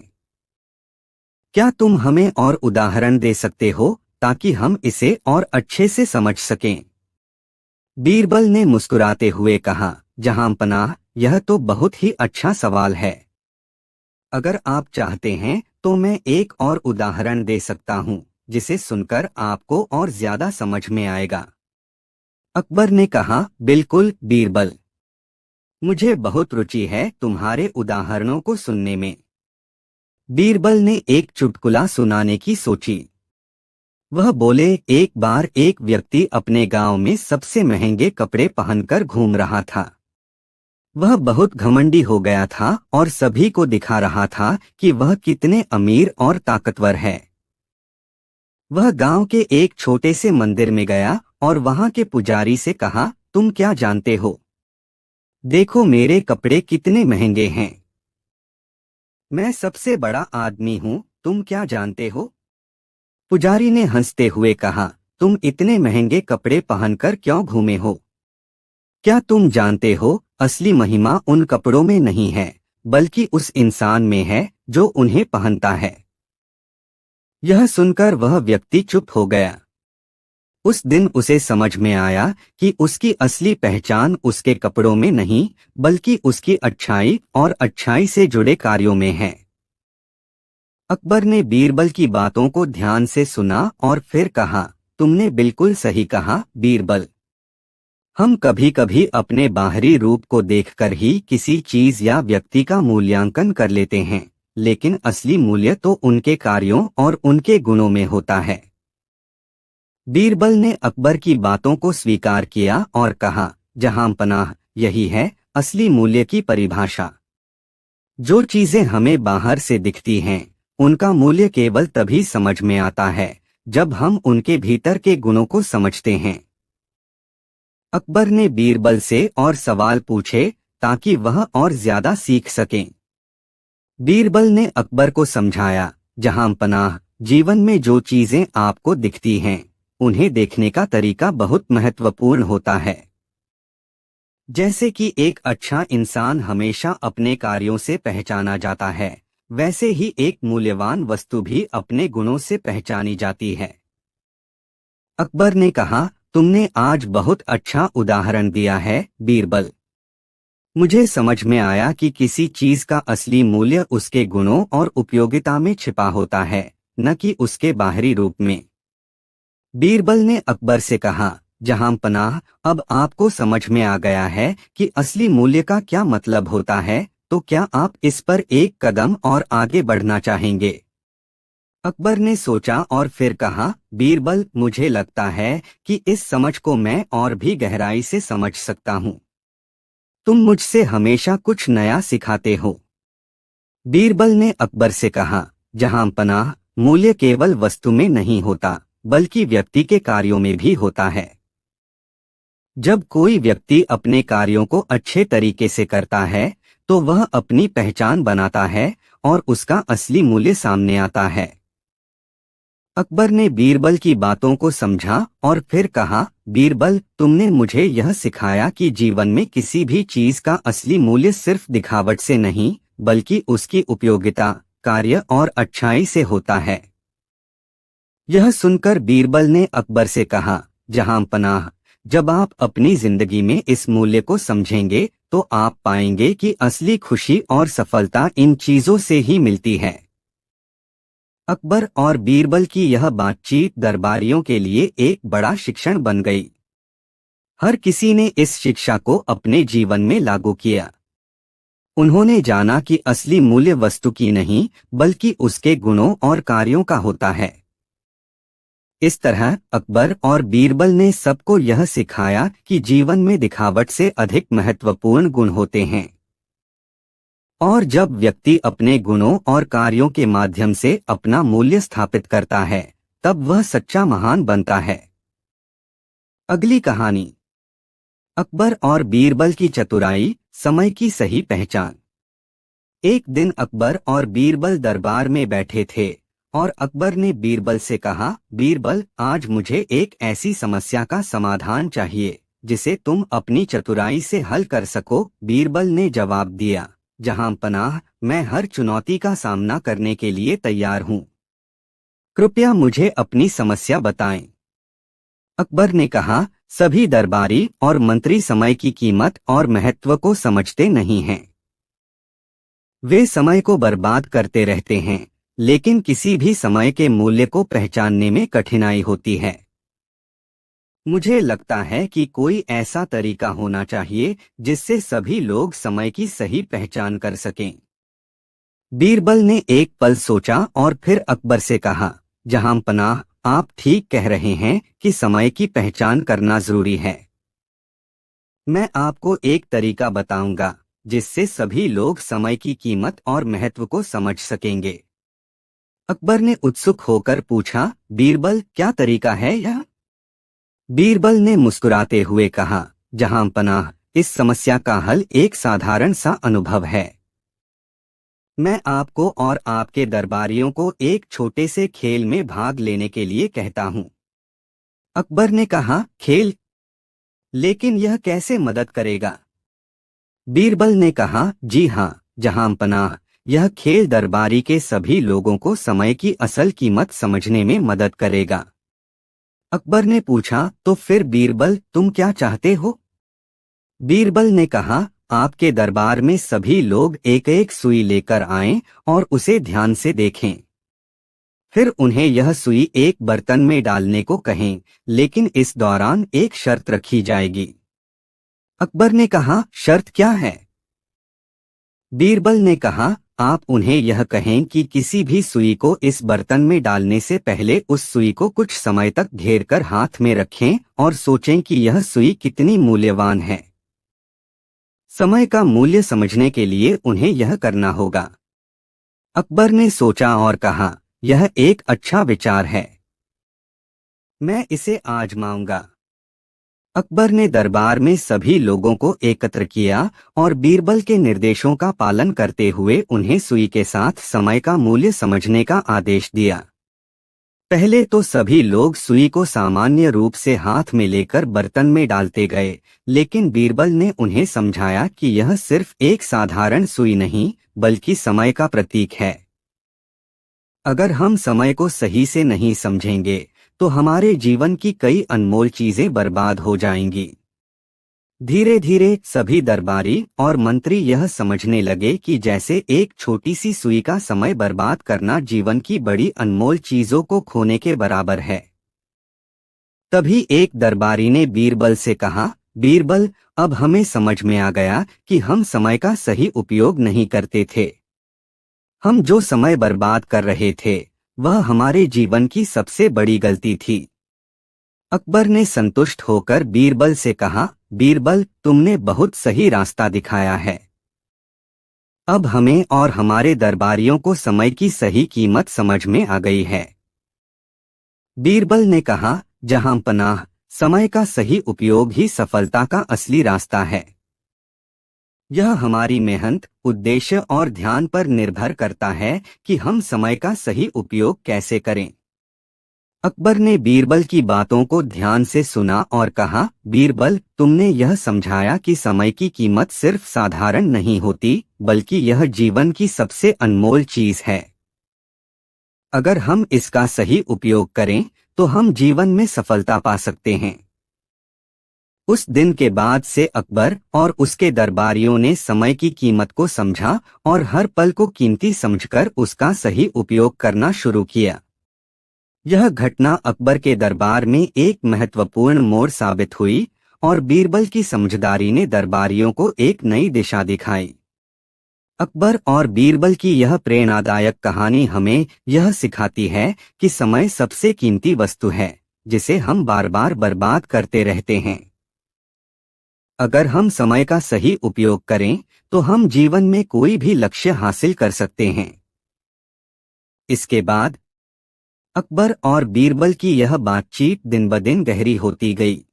क्या तुम हमें और उदाहरण दे सकते हो ताकि हम इसे और अच्छे से समझ सकें? बीरबल ने मुस्कुराते हुए कहा, जहांपनाह, यह तो बहुत ही अच्छा सवाल है। अगर आप चाहते हैं तो मैं एक और उदाहरण दे सकता हूँ जिसे सुनकर आपको और ज्यादा समझ में आएगा। अकबर ने कहा, बिल्कुल बीरबल, मुझे बहुत रुचि है तुम्हारे उदाहरणों को सुनने में। बीरबल ने एक चुटकुला सुनाने की सोची। वह बोले, एक बार एक व्यक्ति अपने गांव में सबसे महंगे कपड़े पहनकर घूम रहा था। वह बहुत घमंडी हो गया था और सभी को दिखा रहा था कि वह कितने अमीर और ताकतवर है। वह गांव के एक छोटे से मंदिर में गया और वहां के पुजारी से कहा, तुम क्या जानते हो? देखो मेरे कपड़े कितने महंगे हैं। मैं सबसे बड़ा आदमी हूँ, तुम क्या जानते हो? पुजारी ने हंसते हुए कहा, तुम इतने महंगे कपड़े पहनकर क्यों घूमे हो? क्या तुम जानते हो, असली महिमा उन कपड़ों में नहीं है, बल्कि उस इंसान में है जो उन्हें पहनता है। यह सुनकर वह व्यक्ति चुप हो गया। उस दिन उसे समझ में आया कि उसकी असली पहचान उसके कपड़ों में नहीं, बल्कि उसकी अच्छाई और अच्छाई से जुड़े कार्यों में है। अकबर ने बीरबल की बातों को ध्यान से सुना और फिर कहा, तुमने बिल्कुल सही कहा बीरबल। हम कभी कभी अपने बाहरी रूप को देखकर ही किसी चीज या व्यक्ति का मूल्यांकन कर लेते हैं, लेकिन असली मूल्य तो उनके कार्यों और उनके गुणों में होता है। बीरबल ने अकबर की बातों को स्वीकार किया और कहा, जहांपनाह, यही है असली मूल्य की परिभाषा। जो चीजें हमें बाहर से दिखती हैं, उनका मूल्य केवल तभी समझ में आता है जब हम उनके भीतर के गुणों को समझते हैं। अकबर ने बीरबल से और सवाल पूछे ताकि वह और ज्यादा सीख सकें। बीरबल ने अकबर को समझाया, जहांपनाह, जीवन में जो चीजें आपको दिखती हैं, उन्हें देखने का तरीका बहुत महत्वपूर्ण होता है। जैसे कि एक अच्छा इंसान हमेशा अपने कार्यों से पहचाना जाता है, वैसे ही एक मूल्यवान वस्तु भी अपने गुणों से पहचानी जाती है। अकबर ने कहा, तुमने आज बहुत अच्छा उदाहरण दिया है, बीरबल। मुझे समझ में आया कि किसी चीज का असली मूल्य उसके गुणों और उपयोगिता में छिपा होता है, न कि उसके बाहरी रूप में। बीरबल ने अकबर से कहा, जहां पनाह, अब आपको समझ में आ गया है कि असली मूल्य का क्या मतलब होता है, तो क्या आप इस पर एक कदम और आगे बढ़ना चाहेंगे? अकबर ने सोचा और फिर कहा, बीरबल, मुझे लगता है कि इस समझ को मैं और भी गहराई से समझ सकता हूँ। तुम मुझसे हमेशा कुछ नया सिखाते हो। बीरबल ने अकबर से कहा, जहां पनाह, मूल्य केवल वस्तु में नहीं होता, बल्कि व्यक्ति के कार्यों में भी होता है। जब कोई व्यक्ति अपने कार्यों को अच्छे तरीके से करता है, तो वह अपनी पहचान बनाता है और उसका असली मूल्य सामने आता है। अकबर ने बीरबल की बातों को समझा और फिर कहा, बीरबल, तुमने मुझे यह सिखाया कि जीवन में किसी भी चीज का असली मूल्य सिर्फ दिखावट से नहीं, बल्कि उसकी उपयोगिता, कार्य और अच्छाई से होता है। यह सुनकर बीरबल ने अकबर से कहा, जहां पनाह, जब आप अपनी जिंदगी में इस मूल्य को समझेंगे तो आप पाएंगे कि असली खुशी और सफलता इन चीजों से ही मिलती है। अकबर और बीरबल की यह बातचीत दरबारियों के लिए एक बड़ा शिक्षण बन गई। हर किसी ने इस शिक्षा को अपने जीवन में लागू किया। उन्होंने जाना कि असली मूल्य वस्तु की नहीं, बल्कि उसके गुणों और कार्यों का होता है। इस तरह अकबर और बीरबल ने सबको यह सिखाया कि जीवन में दिखावट से अधिक महत्वपूर्ण गुण होते हैं। और जब व्यक्ति अपने गुणों और कार्यों के माध्यम से अपना मूल्य स्थापित करता है, तब वह सच्चा महान बनता है। अगली कहानी, अकबर और बीरबल की चतुराई, समय की सही पहचान। एक दिन अकबर और बीरबल दरबार में बैठे थे और अकबर ने बीरबल से कहा, बीरबल, आज मुझे एक ऐसी समस्या का समाधान चाहिए जिसे तुम अपनी चतुराई से हल कर सको। बीरबल ने जवाब दिया, जहां पनाह, मैं हर चुनौती का सामना करने के लिए तैयार हूं। कृपया मुझे अपनी समस्या बताएं। अकबर ने कहा, सभी दरबारी और मंत्री समय की कीमत और महत्व को समझते नहीं हैं। वे समय को बर्बाद करते रहते हैं, लेकिन किसी भी समय के मूल्य को पहचानने में कठिनाई होती है। मुझे लगता है कि कोई ऐसा तरीका होना चाहिए जिससे सभी लोग समय की सही पहचान कर सकें। बीरबल ने एक पल सोचा और फिर अकबर से कहा, जहां पनाह, आप ठीक कह रहे हैं कि समय की पहचान करना जरूरी है। मैं आपको एक तरीका बताऊंगा जिससे सभी लोग समय की कीमत और महत्व को समझ सकेंगे। अकबर ने उत्सुक होकर पूछा, बीरबल, क्या तरीका है यह? बीरबल ने मुस्कुराते हुए कहा, जहां पनाह, इस समस्या का हल एक साधारण सा अनुभव है। मैं आपको और आपके दरबारियों को एक छोटे से खेल में भाग लेने के लिए कहता हूं। अकबर ने कहा, खेल? लेकिन यह कैसे मदद करेगा? बीरबल ने कहा, जी हाँ, जहां पनाह, यह खेल दरबारी के सभी लोगों को समय की असल कीमत समझने में मदद करेगा। अकबर ने पूछा, तो फिर बीरबल, तुम क्या चाहते हो? बीरबल ने कहा, आपके दरबार में सभी लोग एक एक सुई लेकर आएं और उसे ध्यान से देखें। फिर उन्हें यह सुई एक बर्तन में डालने को कहें, लेकिन इस दौरान एक शर्त रखी जाएगी। अकबर ने कहा, शर्त क्या है? बीरबल ने कहा, आप उन्हें यह कहें कि किसी भी सुई को इस बर्तन में डालने से पहले उस सुई को कुछ समय तक घेरकर हाथ में रखें और सोचें कि यह सुई कितनी मूल्यवान है। समय का मूल्य समझने के लिए उन्हें यह करना होगा। अकबर ने सोचा और कहा, यह एक अच्छा विचार है, मैं इसे आजमाऊंगा। अकबर ने दरबार में सभी लोगों को एकत्र किया और बीरबल के निर्देशों का पालन करते हुए उन्हें सुई के साथ समय का मूल्य समझने का आदेश दिया। पहले तो सभी लोग सुई को सामान्य रूप से हाथ में लेकर बर्तन में डालते गए, लेकिन बीरबल ने उन्हें समझाया कि यह सिर्फ एक साधारण सुई नहीं, बल्कि समय का प्रतीक है। अगर हम समय को सही से नहीं समझेंगे, तो हमारे जीवन की कई अनमोल चीजें बर्बाद हो जाएंगी। धीरे धीरे सभी दरबारी और मंत्री यह समझने लगे कि जैसे एक छोटी सी सुई का समय बर्बाद करना जीवन की बड़ी अनमोल चीजों को खोने के बराबर है। तभी एक दरबारी ने बीरबल से कहा, बीरबल, अब हमें समझ में आ गया कि हम समय का सही उपयोग नहीं करते थे। हम जो समय बर्बाद कर रहे थे, वह हमारे जीवन की सबसे बड़ी गलती थी। अकबर ने संतुष्ट होकर बीरबल से कहा, बीरबल, तुमने बहुत सही रास्ता दिखाया है। अब हमें और हमारे दरबारियों को समय की सही कीमत समझ में आ गई है। बीरबल ने कहा, जहां पनाह, समय का सही उपयोग ही सफलता का असली रास्ता है। यह हमारी मेहनत, उद्देश्य और ध्यान पर निर्भर करता है कि हम समय का सही उपयोग कैसे करें। अकबर ने बीरबल की बातों को ध्यान से सुना और कहा, बीरबल, तुमने यह समझाया कि समय की कीमत सिर्फ साधारण नहीं होती, बल्कि यह जीवन की सबसे अनमोल चीज है। अगर हम इसका सही उपयोग करें, तो हम जीवन में सफलता पा सकते हैं। उस दिन के बाद से अकबर और उसके दरबारियों ने समय की कीमत को समझा और हर पल को कीमती समझकर उसका सही उपयोग करना शुरू किया। यह घटना अकबर के दरबार में एक महत्वपूर्ण मोड़ साबित हुई और बीरबल की समझदारी ने दरबारियों को एक नई दिशा दिखाई। अकबर और बीरबल की यह प्रेरणादायक कहानी हमें यह सिखाती है कि समय सबसे कीमती वस्तु है, जिसे हम बार बार बर्बाद करते रहते हैं। अगर हम समय का सही उपयोग करें, तो हम जीवन में कोई भी लक्ष्य हासिल कर सकते हैं। इसके बाद अकबर और बीरबल की यह बातचीत दिन ब दिन गहरी होती गई।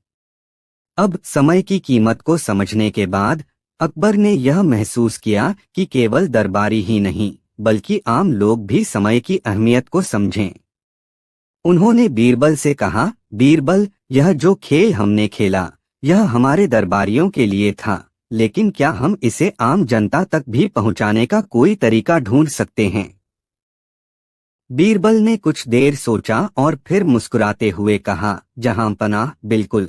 अब समय की कीमत को समझने के बाद अकबर ने यह महसूस किया कि केवल दरबारी ही नहीं, बल्कि आम लोग भी समय की अहमियत को समझें। उन्होंने बीरबल से कहा, बीरबल, यह जो खेल हमने खेला, यह हमारे दरबारियों के लिए था, लेकिन क्या हम इसे आम जनता तक भी पहुंचाने का कोई तरीका ढूंढ सकते हैं? बीरबल ने कुछ देर सोचा और फिर मुस्कुराते हुए कहा, जहां पनाह, बिल्कुल।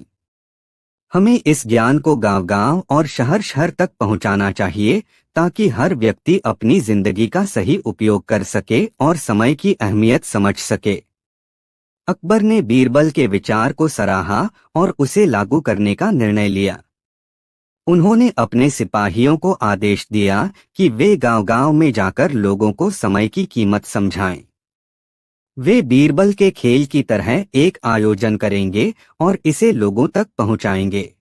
हमें इस ज्ञान को गांव-गांव और शहर-शहर तक पहुंचाना चाहिए, ताकि हर व्यक्ति अपनी जिंदगी का सही उपयोग कर सके और समय की अहमियत समझ सके। अकबर ने बीरबल के विचार को सराहा और उसे लागू करने का निर्णय लिया। उन्होंने अपने सिपाहियों को आदेश दिया कि वे गांव-गांव में जाकर लोगों को समय की कीमत समझाएं। वे बीरबल के खेल की तरह एक आयोजन करेंगे और इसे लोगों तक पहुंचाएंगे।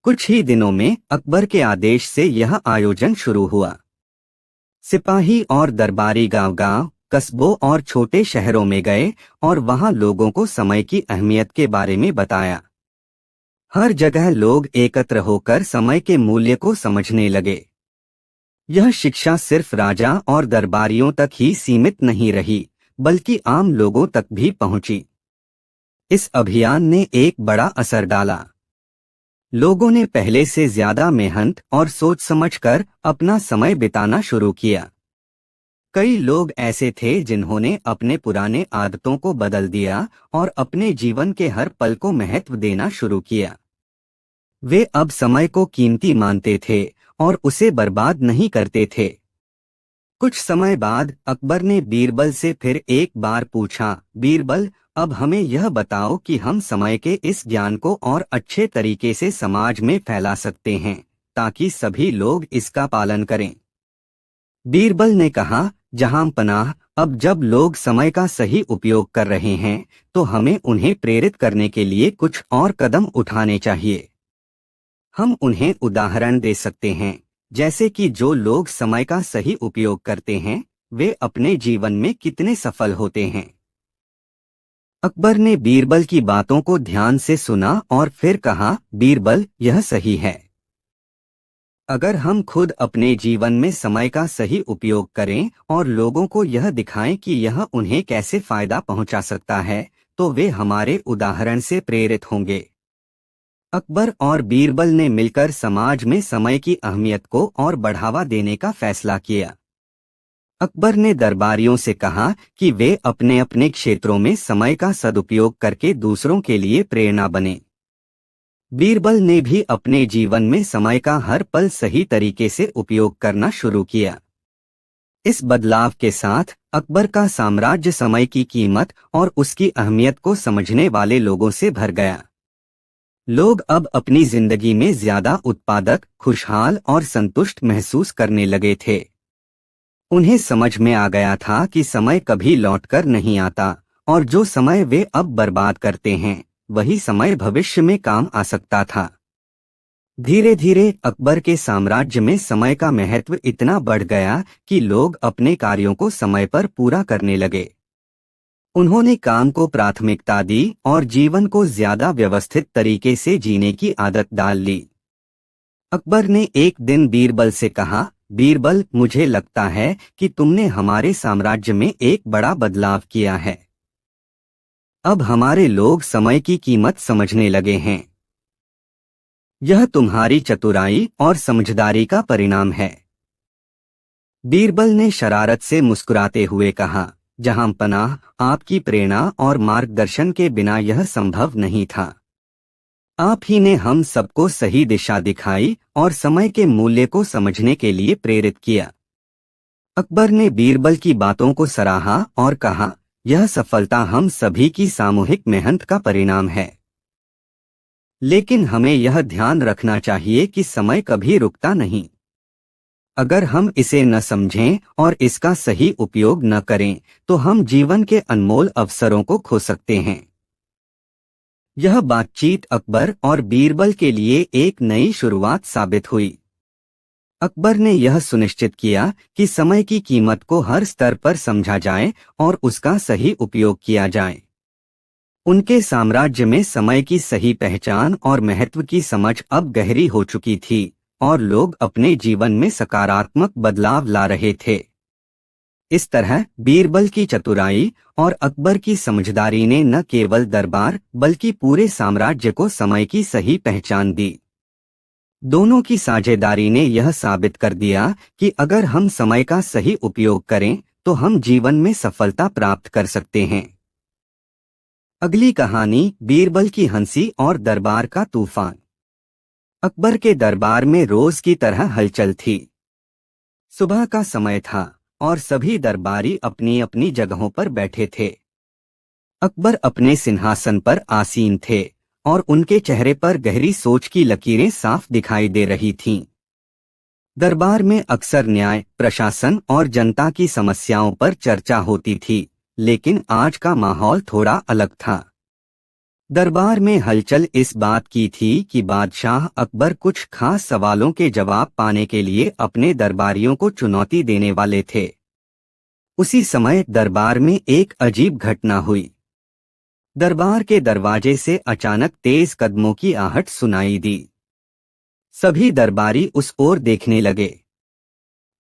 कुछ ही दिनों में अकबर के आदेश से यह आयोजन शुरू हुआ। सिपाही और दरबारी गांव-गांव, कस्बों और छोटे शहरों में गए और वहां लोगों को समय की अहमियत के बारे में बताया। हर जगह लोग एकत्र होकर समय के मूल्य को समझने लगे। यह शिक्षा सिर्फ राजा और दरबारियों तक ही सीमित नहीं रही, बल्कि आम लोगों तक भी पहुंची। इस अभियान ने एक बड़ा असर डाला। लोगों ने पहले से ज्यादा मेहनत और सोच समझकर अपना समय बिताना शुरू किया। कई लोग ऐसे थे जिन्होंने अपने पुराने आदतों को बदल दिया और अपने जीवन के हर पल को महत्व देना शुरू किया। वे अब समय को कीमती मानते थे और उसे बर्बाद नहीं करते थे। कुछ समय बाद अकबर ने बीरबल से फिर एक बार पूछा, बीरबल, अब हमें यह बताओ कि हम समय के इस ज्ञान को और अच्छे तरीके से समाज में फैला सकते हैं, ताकि सभी लोग इसका पालन करें। बीरबल ने कहा, जहां पनाह, अब जब लोग समय का सही उपयोग कर रहे हैं, तो हमें उन्हें प्रेरित करने के लिए कुछ और कदम उठाने चाहिए। हम उन्हें उदाहरण दे सकते हैं, जैसे कि जो लोग समय का सही उपयोग करते हैं, वे अपने जीवन में कितने सफल होते हैं। अकबर ने बीरबल की बातों को ध्यान से सुना और फिर कहा, बीरबल, यह सही है। अगर हम खुद अपने जीवन में समय का सही उपयोग करें और लोगों को यह दिखाएं कि यह उन्हें कैसे फायदा पहुंचा सकता है, तो वे हमारे उदाहरण से प्रेरित होंगे। अकबर और बीरबल ने मिलकर समाज में समय की अहमियत को और बढ़ावा देने का फैसला किया। अकबर ने दरबारियों से कहा कि वे अपने अपने क्षेत्रों में समय का सदुपयोग करके दूसरों के लिए प्रेरणा बने। बीरबल ने भी अपने जीवन में समय का हर पल सही तरीके से उपयोग करना शुरू किया। इस बदलाव के साथ अकबर का साम्राज्य समय की कीमत और उसकी अहमियत को समझने वाले लोगों से भर गया। लोग अब अपनी जिंदगी में ज्यादा उत्पादक, खुशहाल और संतुष्ट महसूस करने लगे थे। उन्हें समझ में आ गया था कि समय कभी लौटकर नहीं आता और जो समय वे अब बर्बाद करते हैं वही समय भविष्य में काम आ सकता था। धीरे धीरे अकबर के साम्राज्य में समय का महत्व इतना बढ़ गया कि लोग अपने कार्यों को समय पर पूरा करने लगे। उन्होंने काम को प्राथमिकता दी और जीवन को ज्यादा व्यवस्थित तरीके से जीने की आदत डाल ली। अकबर ने एक दिन बीरबल से कहा, बीरबल, मुझे लगता है कि तुमने हमारे साम्राज्य में एक बड़ा बदलाव किया है। अब हमारे लोग समय की कीमत समझने लगे हैं। यह तुम्हारी चतुराई और समझदारी का परिणाम है। बीरबल ने शरारत से मुस्कुराते हुए कहा, जहां पनाह, आपकी प्रेरणा और मार्गदर्शन के बिना यह संभव नहीं था। आप ही ने हम सबको सही दिशा दिखाई और समय के मूल्य को समझने के लिए प्रेरित किया। अकबर ने बीरबल की बातों को सराहा और कहा, यह सफलता हम सभी की सामूहिक मेहनत का परिणाम है। लेकिन हमें यह ध्यान रखना चाहिए कि समय कभी रुकता नहीं। अगर हम इसे न समझें और इसका सही उपयोग न करें तो हम जीवन के अनमोल अवसरों को खो सकते हैं। यह बातचीत अकबर और बीरबल के लिए एक नई शुरुआत साबित हुई। अकबर ने यह सुनिश्चित किया कि समय की कीमत को हर स्तर पर समझा जाए और उसका सही उपयोग किया जाए। उनके साम्राज्य में समय की सही पहचान और महत्व की समझ अब गहरी हो चुकी थी और लोग अपने जीवन में सकारात्मक बदलाव ला रहे थे। इस तरह बीरबल की चतुराई और अकबर की समझदारी ने न केवल दरबार बल्कि पूरे साम्राज्य को समय की सही पहचान दी। दोनों की साझेदारी ने यह साबित कर दिया कि अगर हम समय का सही उपयोग करें तो हम जीवन में सफलता प्राप्त कर सकते हैं। अगली कहानी, बीरबल की हंसी और दरबार का तूफान। अकबर के दरबार में रोज की तरह हलचल थी। सुबह का समय था और सभी दरबारी अपनी अपनी जगहों पर बैठे थे। अकबर अपने सिंहासन पर आसीन थे और उनके चेहरे पर गहरी सोच की लकीरें साफ दिखाई दे रही थीं। दरबार में अक्सर न्याय, प्रशासन और जनता की समस्याओं पर चर्चा होती थी, लेकिन आज का माहौल थोड़ा अलग था। दरबार में हलचल इस बात की थी कि बादशाह अकबर कुछ खास सवालों के जवाब पाने के लिए अपने दरबारियों को चुनौती देने वाले थे। उसी समय दरबार में एक अजीब घटना हुई। दरबार के दरवाजे से अचानक तेज कदमों की आहट सुनाई दी। सभी दरबारी उस ओर देखने लगे।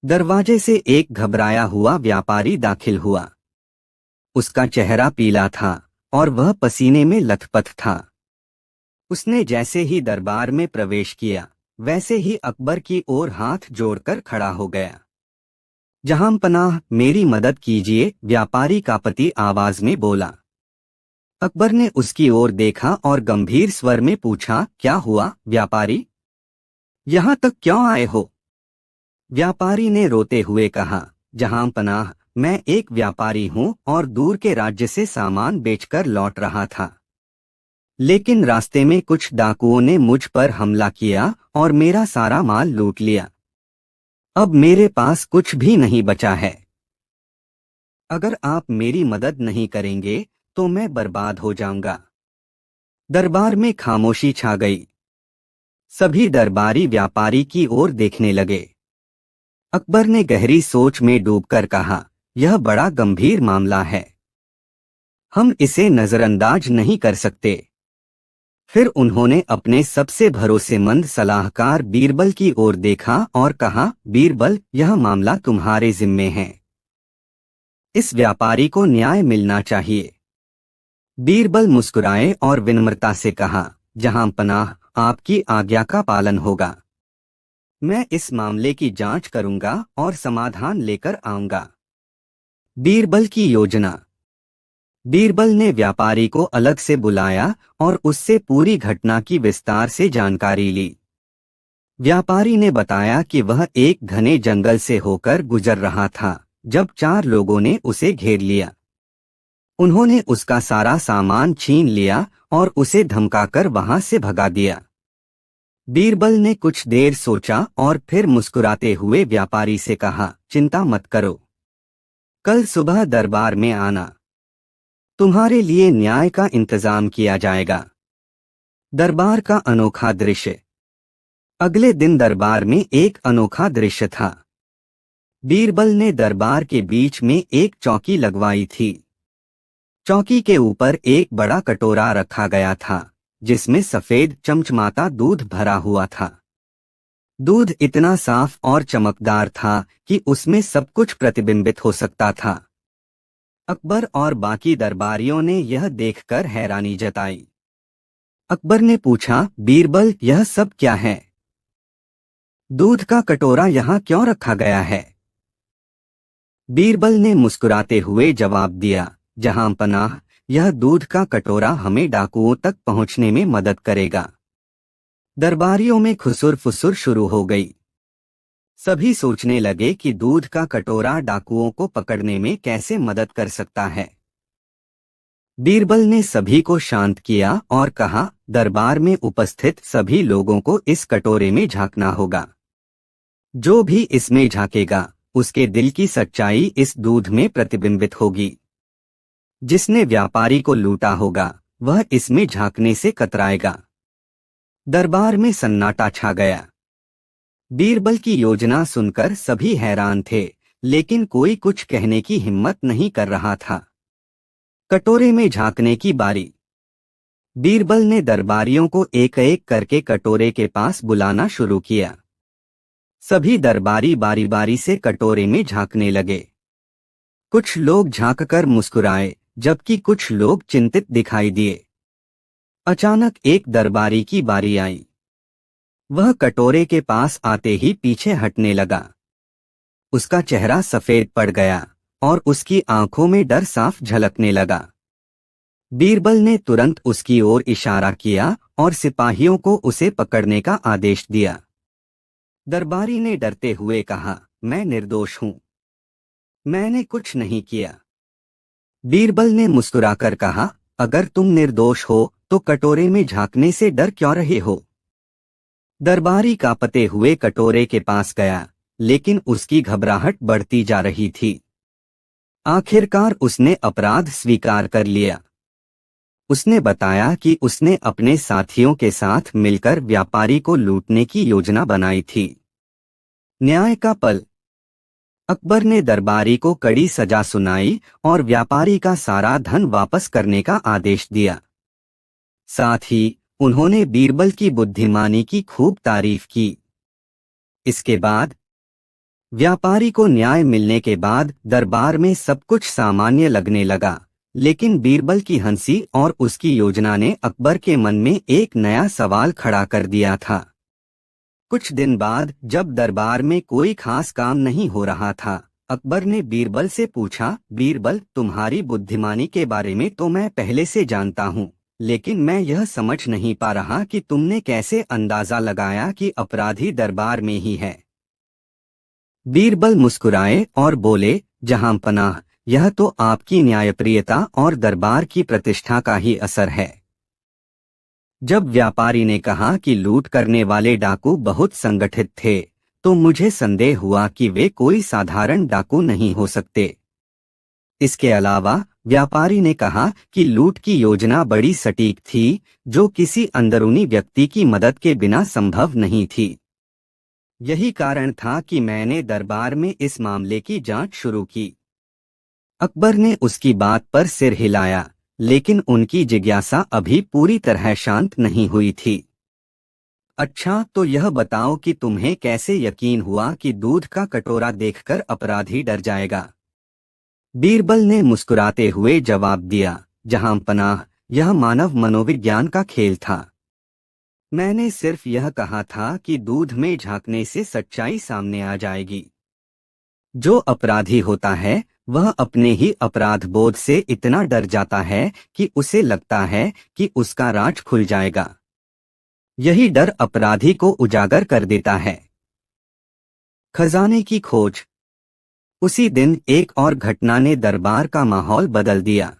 दरवाजे से एक घबराया हुआ व्यापारी दाखिल हुआ। उसका चेहरा पीला था और वह पसीने में लथपथ था। उसने जैसे ही दरबार में प्रवेश किया, वैसे ही अकबर की ओर हाथ जोड़कर खड़ा हो गया। जहांपनाह, मेरी मदद कीजिए, व्यापारी कांपती आवाज में बोला। अकबर ने उसकी ओर देखा और गंभीर स्वर में पूछा, क्या हुआ व्यापारी? यहाँ तक क्यों आए हो? व्यापारी ने रोते हुए कहा, जहांपनाह, मैं एक व्यापारी हूँ और दूर के राज्य से सामान बेचकर लौट रहा था। लेकिन रास्ते में कुछ डाकुओं ने मुझ पर हमला किया और मेरा सारा माल लूट लिया। अब मेरे पास कुछ भी नहीं बचा है। अगर आप मेरी मदद नहीं करेंगे तो मैं बर्बाद हो जाऊंगा। दरबार में खामोशी छा गई। सभी दरबारी व्यापारी की ओर देखने लगे। अकबर ने गहरी सोच में डूबकर कहा, यह बड़ा गंभीर मामला है। हम इसे नजरअंदाज नहीं कर सकते। फिर उन्होंने अपने सबसे भरोसेमंद सलाहकार बीरबल की ओर देखा और कहा, बीरबल, यह मामला तुम्हारे जिम्मे है। इस व्यापारी को न्याय मिलना चाहिए। बीरबल मुस्कुराए और विनम्रता से कहा, जहां पनाह, आपकी आज्ञा का पालन होगा। मैं इस मामले की जांच करूंगा और समाधान लेकर आऊंगा। बीरबल की योजना। बीरबल ने व्यापारी को अलग से बुलाया और उससे पूरी घटना की विस्तार से जानकारी ली। व्यापारी ने बताया कि वह एक घने जंगल से होकर गुजर रहा था जब 4 लोगों ने उसे घेर लिया। उन्होंने उसका सारा सामान छीन लिया और उसे धमकाकर वहां से भगा दिया। बीरबल ने कुछ देर सोचा और फिर मुस्कुराते हुए व्यापारी से कहा, चिंता मत करो, कल सुबह दरबार में आना, तुम्हारे लिए न्याय का इंतजाम किया जाएगा। दरबार का अनोखा दृश्य। अगले दिन दरबार में एक अनोखा दृश्य था। बीरबल ने दरबार के बीच में एक चौकी लगवाई थी। चौकी के ऊपर एक बड़ा कटोरा रखा गया था जिसमें सफेद चमचमाता दूध भरा हुआ था। दूध इतना साफ और चमकदार था कि उसमें सब कुछ प्रतिबिंबित हो सकता था। अकबर और बाकी दरबारियों ने यह देखकर हैरानी जताई। अकबर ने पूछा, बीरबल, यह सब क्या है? दूध का कटोरा यहाँ क्यों रखा गया है? बीरबल ने मुस्कुराते हुए जवाब दिया, जहां पनाह, यह दूध का कटोरा हमें डाकुओं तक पहुंचने में मदद करेगा। दरबारियों में खुसुर फुसुर शुरू हो गई। सभी सोचने लगे कि दूध का कटोरा डाकुओं को पकड़ने में कैसे मदद कर सकता है। बीरबल ने सभी को शांत किया और कहा, दरबार में उपस्थित सभी लोगों को इस कटोरे में झांकना होगा। जो भी इसमें झांकेगा उसके दिल की सच्चाई इस दूध में प्रतिबिंबित होगी। जिसने व्यापारी को लूटा होगा वह इसमें झांकने से कतराएगा। दरबार में सन्नाटा छा गया। बीरबल की योजना सुनकर सभी हैरान थे, लेकिन कोई कुछ कहने की हिम्मत नहीं कर रहा था। कटोरे में झांकने की बारी। बीरबल ने दरबारियों को एक एक करके कटोरे के पास बुलाना शुरू किया। सभी दरबारी बारी बारी से कटोरे में झांकने लगे। कुछ लोग झांककर मुस्कुराए जबकि कुछ लोग चिंतित दिखाई दिए। अचानक एक दरबारी की बारी आई। वह कटोरे के पास आते ही पीछे हटने लगा। उसका चेहरा सफेद पड़ गया और उसकी आंखों में डर साफ झलकने लगा। बीरबल ने तुरंत उसकी ओर इशारा किया और सिपाहियों को उसे पकड़ने का आदेश दिया। दरबारी ने डरते हुए कहा, मैं निर्दोष हूं, मैंने कुछ नहीं किया। बीरबल ने मुस्कुराकर कहा, अगर तुम निर्दोष हो तो कटोरे में झांकने से डर क्यों रहे हो? दरबारी कांपते हुए कटोरे के पास गया, लेकिन उसकी घबराहट बढ़ती जा रही थी। आखिरकार उसने अपराध स्वीकार कर लिया। उसने बताया कि उसने अपने साथियों के साथ मिलकर व्यापारी को लूटने की योजना बनाई थी। न्याय का पल। अकबर ने दरबारी को कड़ी सजा सुनाई और व्यापारी का सारा धन वापस करने का आदेश दिया। साथ ही उन्होंने बीरबल की बुद्धिमानी की खूब तारीफ की। इसके बाद व्यापारी को न्याय मिलने के बाद दरबार में सब कुछ सामान्य लगने लगा, लेकिन बीरबल की हंसी और उसकी योजना ने अकबर के मन में एक नया सवाल खड़ा कर दिया था। कुछ दिन बाद जब दरबार में कोई खास काम नहीं हो रहा था, अकबर ने बीरबल से पूछा, बीरबल, तुम्हारी बुद्धिमानी के बारे में तो मैं पहले से जानता हूँ, लेकिन मैं यह समझ नहीं पा रहा कि तुमने कैसे अंदाजा लगाया कि अपराधी दरबार में ही है। बीरबल मुस्कुराए और बोले, जहां पनाह, यह तो आपकी न्यायप्रियता और दरबार की प्रतिष्ठा का ही असर है। जब व्यापारी ने कहा कि लूट करने वाले डाकू बहुत संगठित थे, तो मुझे संदेह हुआ कि वे कोई साधारण डाकू नहीं हो सकते। इसके अलावा व्यापारी ने कहा कि लूट की योजना बड़ी सटीक थी, जो किसी अंदरूनी व्यक्ति की मदद के बिना संभव नहीं थी। यही कारण था कि मैंने दरबार में इस मामले की जांच शुरू की। अकबर ने उसकी बात पर सिर हिलाया, लेकिन उनकी जिज्ञासा अभी पूरी तरह शांत नहीं हुई थी। अच्छा, तो यह बताओ कि तुम्हें कैसे यकीन हुआ कि दूध का कटोरा देखकर अपराधी डर जाएगा? बीरबल ने मुस्कुराते हुए जवाब दिया, जहां पनाह, यह मानव मनोविज्ञान का खेल था। मैंने सिर्फ यह कहा था कि दूध में झांकने से सच्चाई सामने आ जाएगी। जो अपराधी होता है वह अपने ही अपराध बोध से इतना डर जाता है कि उसे लगता है कि उसका राज खुल जाएगा। यही डर अपराधी को उजागर कर देता है। खजाने की खोज। उसी दिन एक और घटना ने दरबार का माहौल बदल दिया।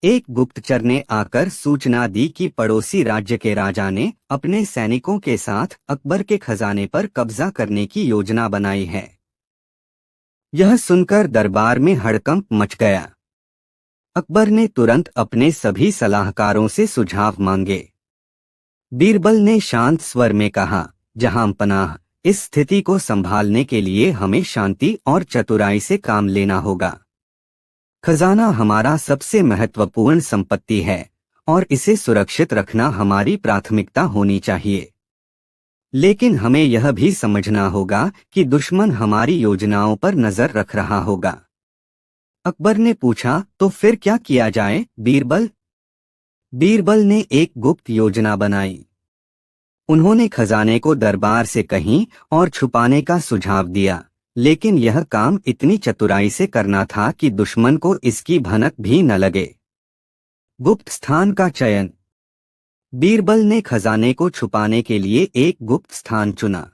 एक गुप्तचर ने आकर सूचना दी कि पड़ोसी राज्य के राजा ने अपने सैनिकों के साथ अकबर के खजाने पर कब्जा करने की योजना बनाई है। यह सुनकर दरबार में हड़कंप मच गया। अकबर ने तुरंत अपने सभी सलाहकारों से सुझाव मांगे। बीरबल ने शांत स्वर में कहा, जहां पनाह, इस स्थिति को संभालने के लिए हमें शांति और चतुराई से काम लेना होगा। खजाना हमारा सबसे महत्वपूर्ण संपत्ति है और इसे सुरक्षित रखना हमारी प्राथमिकता होनी चाहिए। लेकिन हमें यह भी समझना होगा कि दुश्मन हमारी योजनाओं पर नजर रख रहा होगा। अकबर ने पूछा, तो फिर क्या किया जाए बीरबल? बीरबल ने एक गुप्त योजना बनाई। उन्होंने खजाने को दरबार से कहीं और छुपाने का सुझाव दिया, लेकिन यह काम इतनी चतुराई से करना था कि दुश्मन को इसकी भनक भी न लगे। गुप्त स्थान का चयन। बीरबल ने खजाने को छुपाने के लिए एक गुप्त स्थान चुना।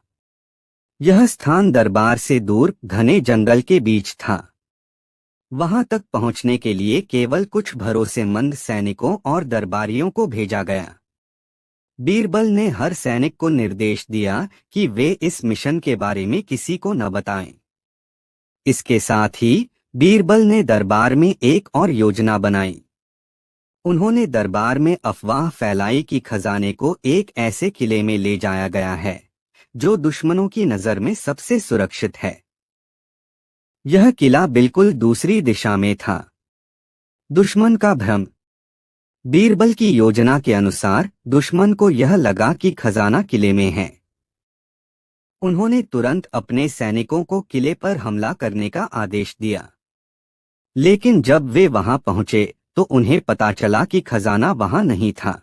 यह स्थान दरबार से दूर घने जंगल के बीच था। वहां तक पहुंचने के लिए केवल कुछ भरोसेमंद सैनिकों और दरबारियों को भेजा गया। बीरबल ने हर सैनिक को निर्देश दिया कि वे इस मिशन के बारे में किसी को न बताएं। इसके साथ ही बीरबल ने दरबार में एक और योजना बनाई। उन्होंने दरबार में अफवाह फैलाई कि खजाने को एक ऐसे किले में ले जाया गया है जो दुश्मनों की नजर में सबसे सुरक्षित है। यह किला बिल्कुल दूसरी दिशा में था। दुश्मन का भ्रम। बीरबल की योजना के अनुसार दुश्मन को यह लगा कि खजाना किले में है। उन्होंने तुरंत अपने सैनिकों को किले पर हमला करने का आदेश दिया। लेकिन जब वे वहां पहुंचे तो उन्हें पता चला कि खजाना वहां नहीं था।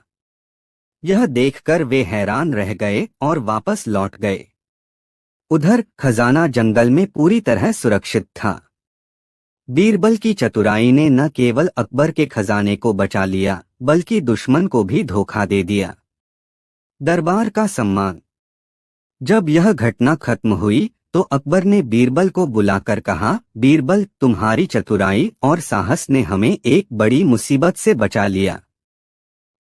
यह देखकर वे हैरान रह गए और वापस लौट गए। उधर खजाना जंगल में पूरी तरह सुरक्षित था। बीरबल की चतुराई ने न केवल अकबर के खजाने को बचा लिया, बल्कि दुश्मन को भी धोखा दे दिया। दरबार का सम्मान। जब यह घटना खत्म हुई तो अकबर ने बीरबल को बुलाकर कहा, बीरबल, तुम्हारी चतुराई और साहस ने हमें एक बड़ी मुसीबत से बचा लिया।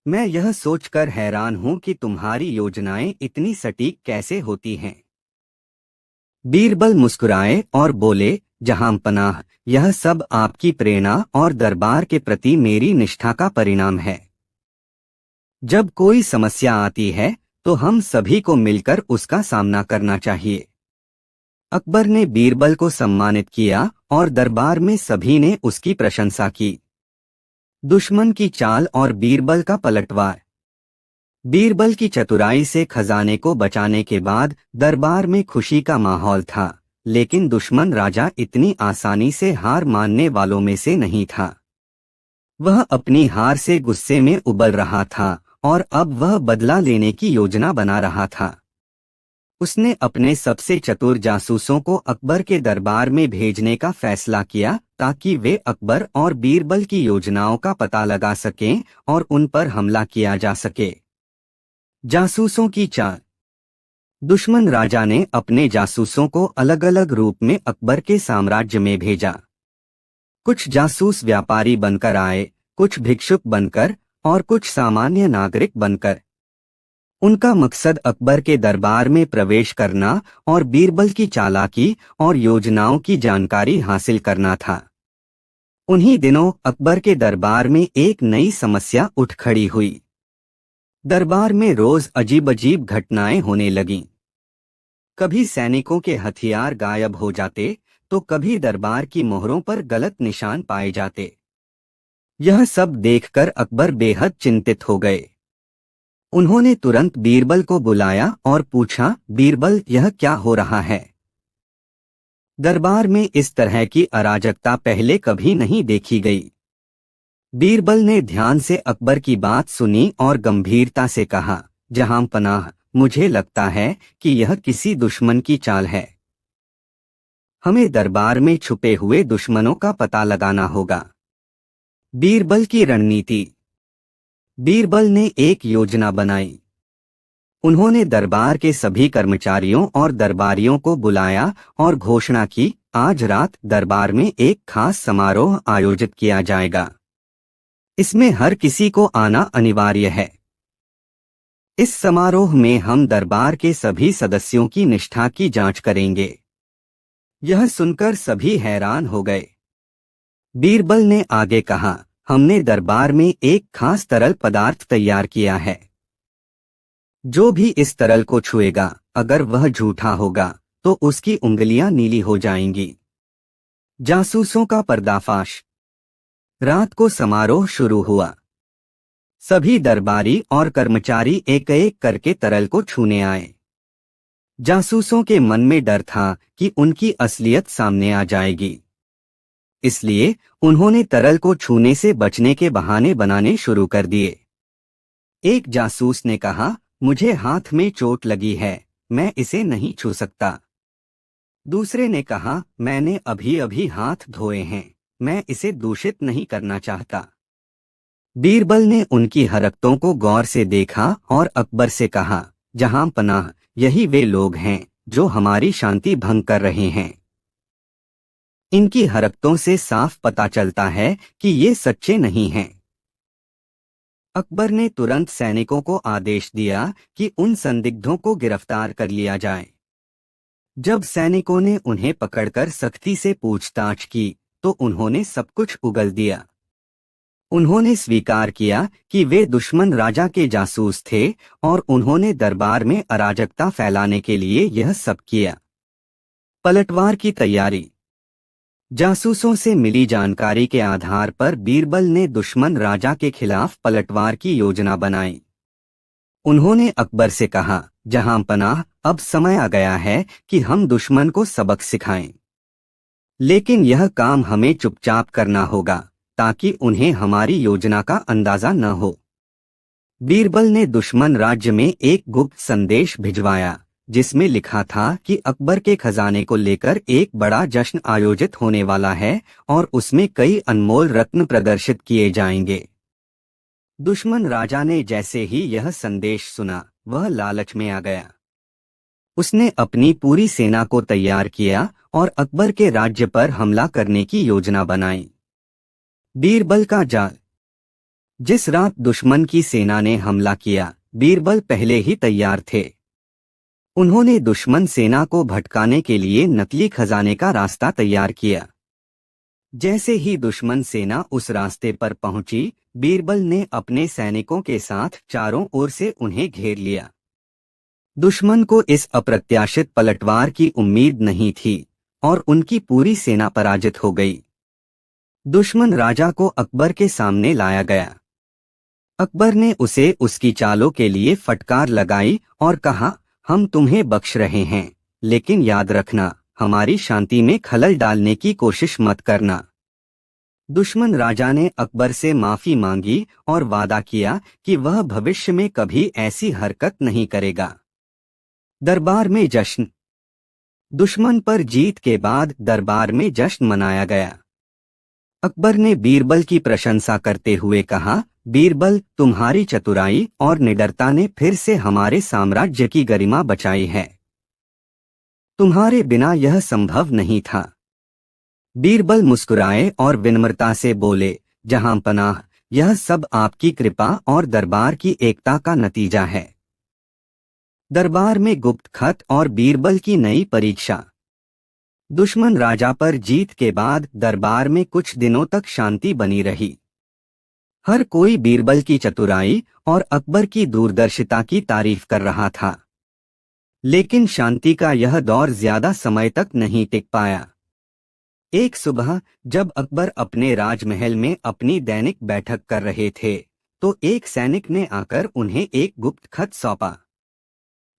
मैं यह सोचकर हैरान हूं कि तुम्हारी योजनाएं इतनी सटीक कैसे होती हैं। बीरबल मुस्कुराए और बोले, जहां पनाह, यह सब आपकी प्रेरणा और दरबार के प्रति मेरी निष्ठा का परिणाम है। जब कोई समस्या आती है तो हम सभी को मिलकर उसका सामना करना चाहिए। अकबर ने बीरबल को सम्मानित किया और दरबार में सभी ने उसकी प्रशंसा की। दुश्मन की चाल और बीरबल का पलटवार। बीरबल की चतुराई से खजाने को बचाने के बाद दरबार में खुशी का माहौल था, लेकिन दुश्मन राजा इतनी आसानी से हार मानने वालों में से नहीं था। वह अपनी हार से गुस्से में उबल रहा था और अब वह बदला लेने की योजना बना रहा था। उसने अपने सबसे चतुर जासूसों को अकबर के दरबार में भेजने का फैसला किया ताकि वे अकबर और बीरबल की योजनाओं का पता लगा सकें और उन पर हमला किया जा सके। जासूसों की चाल। दुश्मन राजा ने अपने जासूसों को अलग अलग रूप में अकबर के साम्राज्य में भेजा। कुछ जासूस व्यापारी बनकर आए, कुछ भिक्षुक बनकर और कुछ सामान्य नागरिक बनकर। उनका मकसद अकबर के दरबार में प्रवेश करना और बीरबल की चालाकी और योजनाओं की जानकारी हासिल करना था। उन्हीं दिनों अकबर के दरबार में एक नई समस्या उठ खड़ी हुई। दरबार में रोज अजीब अजीब घटनाएं होने लगीं। कभी सैनिकों के हथियार गायब हो जाते तो कभी दरबार की मोहरों पर गलत निशान पाए जाते। यह सब देखकर अकबर बेहद चिंतित हो गए। उन्होंने तुरंत बीरबल को बुलाया और पूछा, बीरबल, यह क्या हो रहा है? दरबार में इस तरह की अराजकता पहले कभी नहीं देखी गई। बीरबल ने ध्यान से अकबर की बात सुनी और गंभीरता से कहा, जहां पनाह, मुझे लगता है कि यह किसी दुश्मन की चाल है। हमें दरबार में छुपे हुए दुश्मनों का पता लगाना होगा। बीरबल की रणनीति। बीरबल ने एक योजना बनाई। उन्होंने दरबार के सभी कर्मचारियों और दरबारियों को बुलाया और घोषणा की, आज रात दरबार में एक खास समारोह आयोजित किया जाएगा। इसमें हर किसी को आना अनिवार्य है। इस समारोह में हम दरबार के सभी सदस्यों की निष्ठा की जांच करेंगे। यह सुनकर सभी हैरान हो गए। बीरबल ने आगे कहा, हमने दरबार में एक खास तरल पदार्थ तैयार किया है। जो भी इस तरल को छुएगा, अगर वह झूठा होगा तो उसकी उंगलियां नीली हो जाएंगी। जासूसों का पर्दाफाश। रात को समारोह शुरू हुआ। सभी दरबारी और कर्मचारी एक एक करके तरल को छूने आए। जासूसों के मन में डर था कि उनकी असलियत सामने आ जाएगी, इसलिए उन्होंने तरल को छूने से बचने के बहाने बनाने शुरू कर दिए। एक जासूस ने कहा, मुझे हाथ में चोट लगी है, मैं इसे नहीं छू सकता। दूसरे ने कहा, मैंने अभी अभी हाथ धोए हैं, मैं इसे दूषित नहीं करना चाहता। बीरबल ने उनकी हरकतों को गौर से देखा और अकबर से कहा, जहां पनाह, यही वे लोग हैं जो हमारी शांति भंग कर रहे हैं। इनकी हरकतों से साफ पता चलता है कि ये सच्चे नहीं हैं। अकबर ने तुरंत सैनिकों को आदेश दिया कि उन संदिग्धों को गिरफ्तार कर लिया जाए। जब सैनिकों ने उन्हें पकड़कर सख्ती से पूछताछ की तो उन्होंने सब कुछ उगल दिया। उन्होंने स्वीकार किया कि वे दुश्मन राजा के जासूस थे और उन्होंने दरबार में अराजकता फैलाने के लिए यह सब किया। पलटवार की तैयारी। जासूसों से मिली जानकारी के आधार पर बीरबल ने दुश्मन राजा के खिलाफ पलटवार की योजना बनाई। उन्होंने अकबर से कहा, जहां पनाह, अब समय आ गया है कि हम दुश्मन को सबक सिखाएं। लेकिन यह काम हमें चुपचाप करना होगा ताकि उन्हें हमारी योजना का अंदाजा न हो। बीरबल ने दुश्मन राज्य में एक गुप्त संदेश भिजवाया जिसमें लिखा था कि अकबर के खजाने को लेकर एक बड़ा जश्न आयोजित होने वाला है और उसमें कई अनमोल रत्न प्रदर्शित किए जाएंगे। दुश्मन राजा ने जैसे ही यह संदेश सुना, वह लालच में आ गया। उसने अपनी पूरी सेना को तैयार किया और अकबर के राज्य पर हमला करने की योजना बनाई। बीरबल का जाल। जिस रात दुश्मन की सेना ने हमला किया, बीरबल पहले ही तैयार थे। उन्होंने दुश्मन सेना को भटकाने के लिए नकली खजाने का रास्ता तैयार किया। जैसे ही दुश्मन सेना उस रास्ते पर पहुंची, बीरबल ने अपने सैनिकों के साथ चारों ओर से उन्हें घेर लिया। दुश्मन को इस अप्रत्याशित पलटवार की उम्मीद नहीं थी और उनकी पूरी सेना पराजित हो गई। दुश्मन राजा को अकबर के सामने लाया गया। अकबर ने उसे उसकी चालों के लिए फटकार लगाई और कहा, हम तुम्हें बख्श रहे हैं, लेकिन याद रखना, हमारी शांति में खलल डालने की कोशिश मत करना। दुश्मन राजा ने अकबर से माफी मांगी और वादा किया कि वह भविष्य में कभी ऐसी हरकत नहीं करेगा। दरबार में जश्न। दुश्मन पर जीत के बाद दरबार में जश्न मनाया गया। अकबर ने बीरबल की प्रशंसा करते हुए कहा, बीरबल, तुम्हारी चतुराई और निडरता ने फिर से हमारे साम्राज्य की गरिमा बचाई है। तुम्हारे बिना यह संभव नहीं था। बीरबल मुस्कुराए और विनम्रता से बोले, जहां पनाह, यह सब आपकी कृपा और दरबार की एकता का नतीजा है। दरबार में गुप्त खत और बीरबल की नई परीक्षा। दुश्मन राजा पर जीत के बाद दरबार में कुछ दिनों तक शांति बनी रही। हर कोई बीरबल की चतुराई और अकबर की दूरदर्शिता की तारीफ कर रहा था। लेकिन शांति का यह दौर ज्यादा समय तक नहीं टिक पाया। एक सुबह जब अकबर अपने राजमहल में अपनी दैनिक बैठक कर रहे थे, तो एक सैनिक ने आकर उन्हें एक गुप्त खत सौंपा।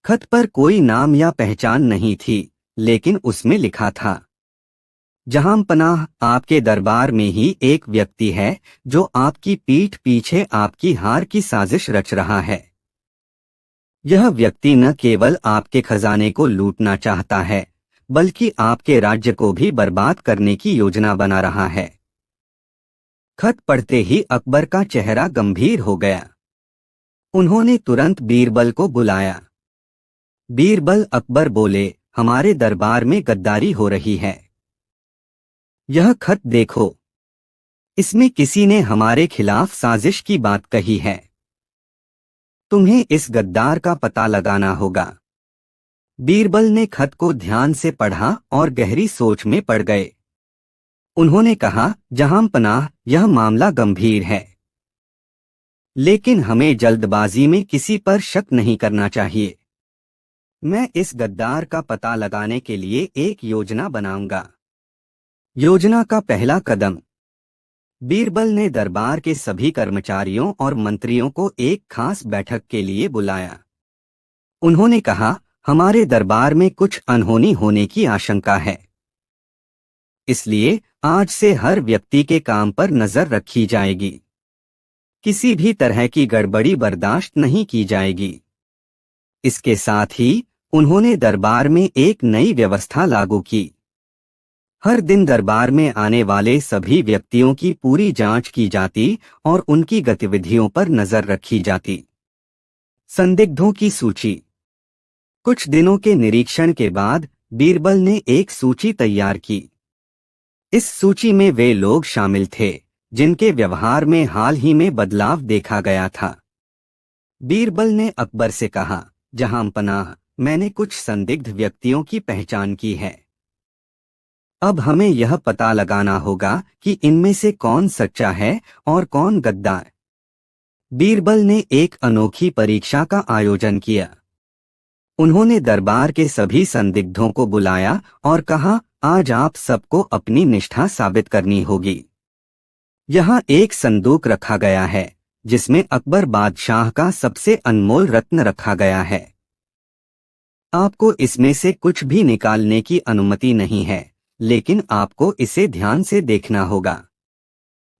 खत पर कोई नाम या पहचान नहीं थी, लेकिन उसमें लिखा था, जहांपनाह, आपके दरबार में ही एक व्यक्ति है जो आपकी पीठ पीछे आपकी हार की साजिश रच रहा है। यह व्यक्ति न केवल आपके खजाने को लूटना चाहता है, बल्कि आपके राज्य को भी बर्बाद करने की योजना बना रहा है। खत पढ़ते ही अकबर का चेहरा गंभीर हो गया। उन्होंने तुरंत बीरबल को बुलाया। बीरबल, अकबर बोले, हमारे दरबार में गद्दारी हो रही है। यह खत देखो, इसमें किसी ने हमारे खिलाफ साजिश की बात कही है। तुम्हें इस गद्दार का पता लगाना होगा। बीरबल ने खत को ध्यान से पढ़ा और गहरी सोच में पड़ गए। उन्होंने कहा, जहांपनाह, यह मामला गंभीर है, लेकिन हमें जल्दबाजी में किसी पर शक नहीं करना चाहिए। मैं इस गद्दार का पता लगाने के लिए एक योजना बनाऊंगा। योजना का पहला कदम। बीरबल ने दरबार के सभी कर्मचारियों और मंत्रियों को एक खास बैठक के लिए बुलाया। उन्होंने कहा, हमारे दरबार में कुछ अनहोनी होने की आशंका है, इसलिए आज से हर व्यक्ति के काम पर नजर रखी जाएगी। किसी भी तरह की गड़बड़ी बर्दाश्त नहीं की जाएगी। इसके साथ ही उन्होंने दरबार में एक नई व्यवस्था लागू की। हर दिन दरबार में आने वाले सभी व्यक्तियों की पूरी जांच की जाती और उनकी गतिविधियों पर नजर रखी जाती। संदिग्धों की सूची। कुछ दिनों के निरीक्षण के बाद बीरबल ने एक सूची तैयार की। इस सूची में वे लोग शामिल थे जिनके व्यवहार में हाल ही में बदलाव देखा गया था। बीरबल ने अकबर से कहा, जहांपनाह, मैंने कुछ संदिग्ध व्यक्तियों की पहचान की है। अब हमें यह पता लगाना होगा कि इनमें से कौन सच्चा है और कौन गद्दार। बीरबल ने एक अनोखी परीक्षा का आयोजन किया। उन्होंने दरबार के सभी संदिग्धों को बुलाया और कहा, आज आप सबको अपनी निष्ठा साबित करनी होगी। यहाँ एक संदूक रखा गया है जिसमें अकबर बादशाह का सबसे अनमोल रत्न रखा गया है। आपको इसमें से कुछ भी निकालने की अनुमति नहीं है, लेकिन आपको इसे ध्यान से देखना होगा।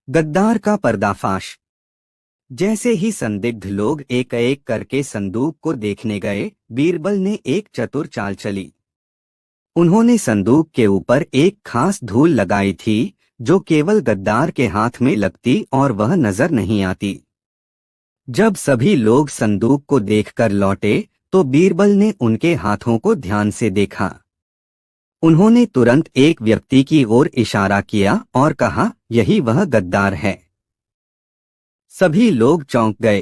गद्दार का पर्दाफाश। जैसे ही संदिग्ध लोग एक एक करके संदूक को देखने गए, बीरबल ने एक चतुर चाल चली। उन्होंने संदूक के ऊपर एक खास धूल लगाई थी जो केवल गद्दार के हाथ में लगती और वह नजर नहीं आती। जब सभी लोग संदूक को देखकर लौटे तो बीरबल ने उनके हाथों को ध्यान से देखा। उन्होंने तुरंत एक व्यक्ति की ओर इशारा किया और कहा, यही वह गद्दार है। सभी लोग चौंक गए।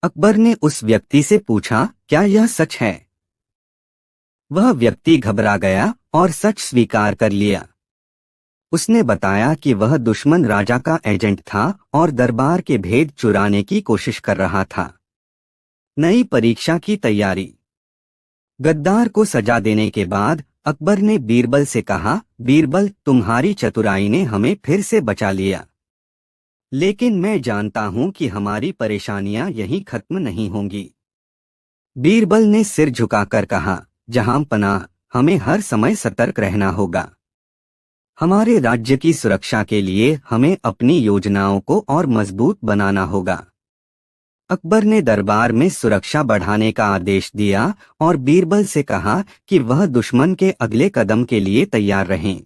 अकबर ने उस व्यक्ति से पूछा, क्या यह सच है? वह व्यक्ति घबरा गया और सच स्वीकार कर लिया। उसने बताया कि वह दुश्मन राजा का एजेंट था और दरबार के भेद चुराने की कोशिश कर रहा था। नई परीक्षा की तैयारी। गद्दार को सजा देने के बाद अकबर ने बीरबल से कहा, बीरबल, तुम्हारी चतुराई ने हमें फिर से बचा लिया, लेकिन मैं जानता हूं कि हमारी परेशानियां यहीं खत्म नहीं होंगी। बीरबल ने सिर झुकाकर कहा, जहांपनाह, हमें हर समय सतर्क रहना होगा। हमारे राज्य की सुरक्षा के लिए हमें अपनी योजनाओं को और मजबूत बनाना होगा। अकबर ने दरबार में सुरक्षा बढ़ाने का आदेश दिया और बीरबल से कहा कि वह दुश्मन के अगले कदम के लिए तैयार रहें।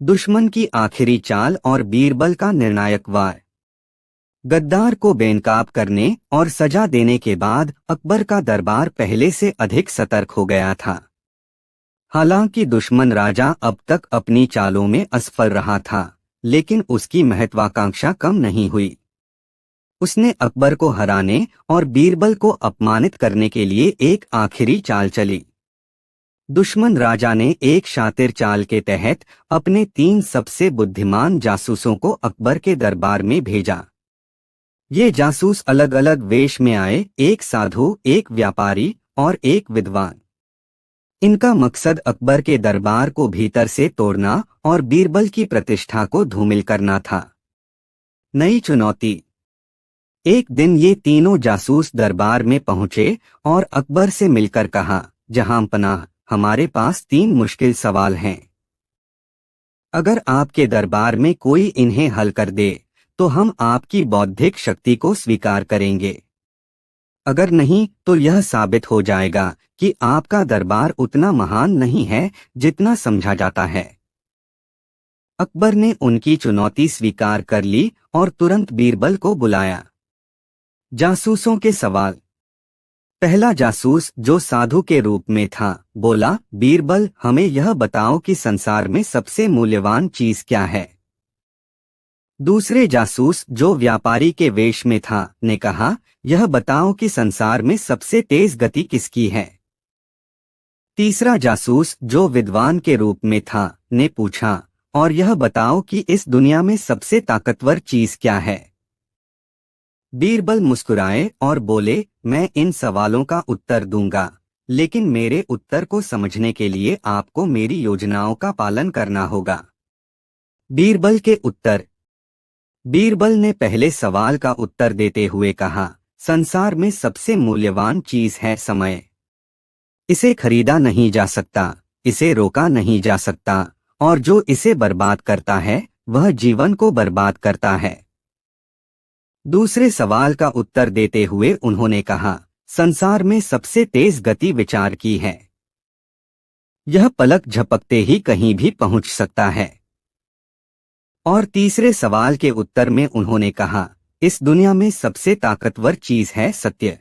दुश्मन की आखिरी चाल और बीरबल का निर्णायक वार। गद्दार को बेनकाब करने और सजा देने के बाद अकबर का दरबार पहले से अधिक सतर्क हो गया था। हालांकि दुश्मन राजा अब तक अपनी चालों में असफल रहा था, लेकिन उसकी महत्वाकांक्षा कम नहीं हुई। उसने अकबर को हराने और बीरबल को अपमानित करने के लिए एक आखिरी चाल चली। दुश्मन राजा ने एक शातिर चाल के तहत अपने 3 सबसे बुद्धिमान जासूसों को अकबर के दरबार में भेजा। ये जासूस अलग अलग वेश में आए, एक साधु, एक व्यापारी और एक विद्वान। इनका मकसद अकबर के दरबार को भीतर से तोड़ना और बीरबल की प्रतिष्ठा को धूमिल करना था। नई चुनौती। एक दिन ये तीनों जासूस दरबार में पहुंचे और अकबर से मिलकर कहा, जहांपनाह, हमारे पास 3 मुश्किल सवाल हैं। अगर आपके दरबार में कोई इन्हें हल कर दे तो हम आपकी बौद्धिक शक्ति को स्वीकार करेंगे। अगर नहीं तो यह साबित हो जाएगा कि आपका दरबार उतना महान नहीं है जितना समझा जाता है। अकबर ने उनकी चुनौती स्वीकार कर ली और तुरंत बीरबल को बुलाया। जासूसों के सवाल। पहला जासूस, जो साधु के रूप में था, बोला, बीरबल, हमें यह बताओ कि संसार में सबसे मूल्यवान चीज क्या है। दूसरे जासूस, जो व्यापारी के वेश में था, ने कहा, यह बताओ कि संसार में सबसे तेज गति किसकी है। तीसरा जासूस, जो विद्वान के रूप में था, ने पूछा, और यह बताओ कि इस दुनिया में सबसे ताकतवर चीज क्या है। बीरबल मुस्कुराए और बोले, मैं इन सवालों का उत्तर दूंगा, लेकिन मेरे उत्तर को समझने के लिए आपको मेरी योजनाओं का पालन करना होगा। बीरबल के उत्तर। बीरबल ने पहले सवाल का उत्तर देते हुए कहा, संसार में सबसे मूल्यवान चीज है समय। इसे खरीदा नहीं जा सकता, इसे रोका नहीं जा सकता, और जो इसे बर्बाद करता है वह जीवन को बर्बाद करता है। दूसरे सवाल का उत्तर देते हुए उन्होंने कहा, संसार में सबसे तेज गति विचार की है। यह पलक झपकते ही कहीं भी पहुंच सकता है। और तीसरे सवाल के उत्तर में उन्होंने कहा, इस दुनिया में सबसे ताकतवर चीज है सत्य।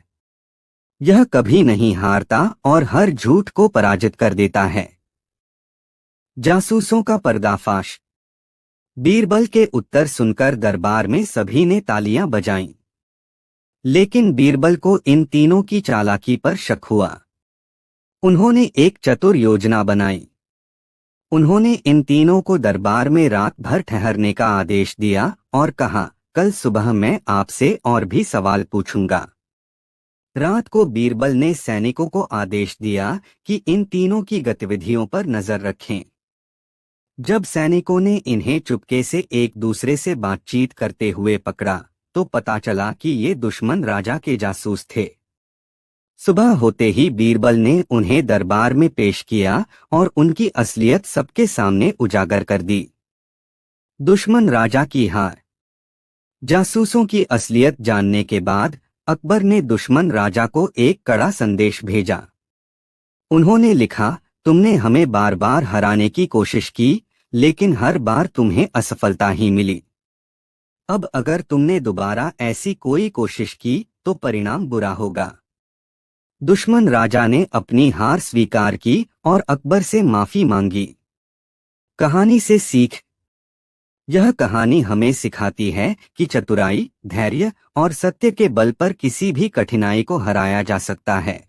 यह कभी नहीं हारता और हर झूठ को पराजित कर देता है। जासूसों का पर्दाफाश। बीरबल के उत्तर सुनकर दरबार में सभी ने तालियां बजाईं। लेकिन बीरबल को इन तीनों की चालाकी पर शक हुआ। उन्होंने एक चतुर योजना बनाई। उन्होंने इन तीनों को दरबार में रात भर ठहरने का आदेश दिया और कहा, कल सुबह मैं आपसे और भी सवाल पूछूंगा। रात को बीरबल ने सैनिकों को आदेश दिया कि इन तीनों की गतिविधियों पर नजर रखें। जब सैनिकों ने इन्हें चुपके से एक दूसरे से बातचीत करते हुए पकड़ा तो पता चला कि ये दुश्मन राजा के जासूस थे। सुबह होते ही बीरबल ने उन्हें दरबार में पेश किया और उनकी असलियत सबके सामने उजागर कर दी। दुश्मन राजा की हार। जासूसों की असलियत जानने के बाद अकबर ने दुश्मन राजा को एक कड़ा संदेश भेजा। उन्होंने लिखा, तुमने हमें बार बार हराने की कोशिश की, लेकिन हर बार तुम्हें असफलता ही मिली। अब अगर तुमने दोबारा ऐसी कोई कोशिश की तो परिणाम बुरा होगा। दुश्मन राजा ने अपनी हार स्वीकार की और अकबर से माफी मांगी। कहानी से सीख। यह कहानी हमें सिखाती है कि चतुराई, धैर्य और सत्य के बल पर किसी भी कठिनाई को हराया जा सकता है।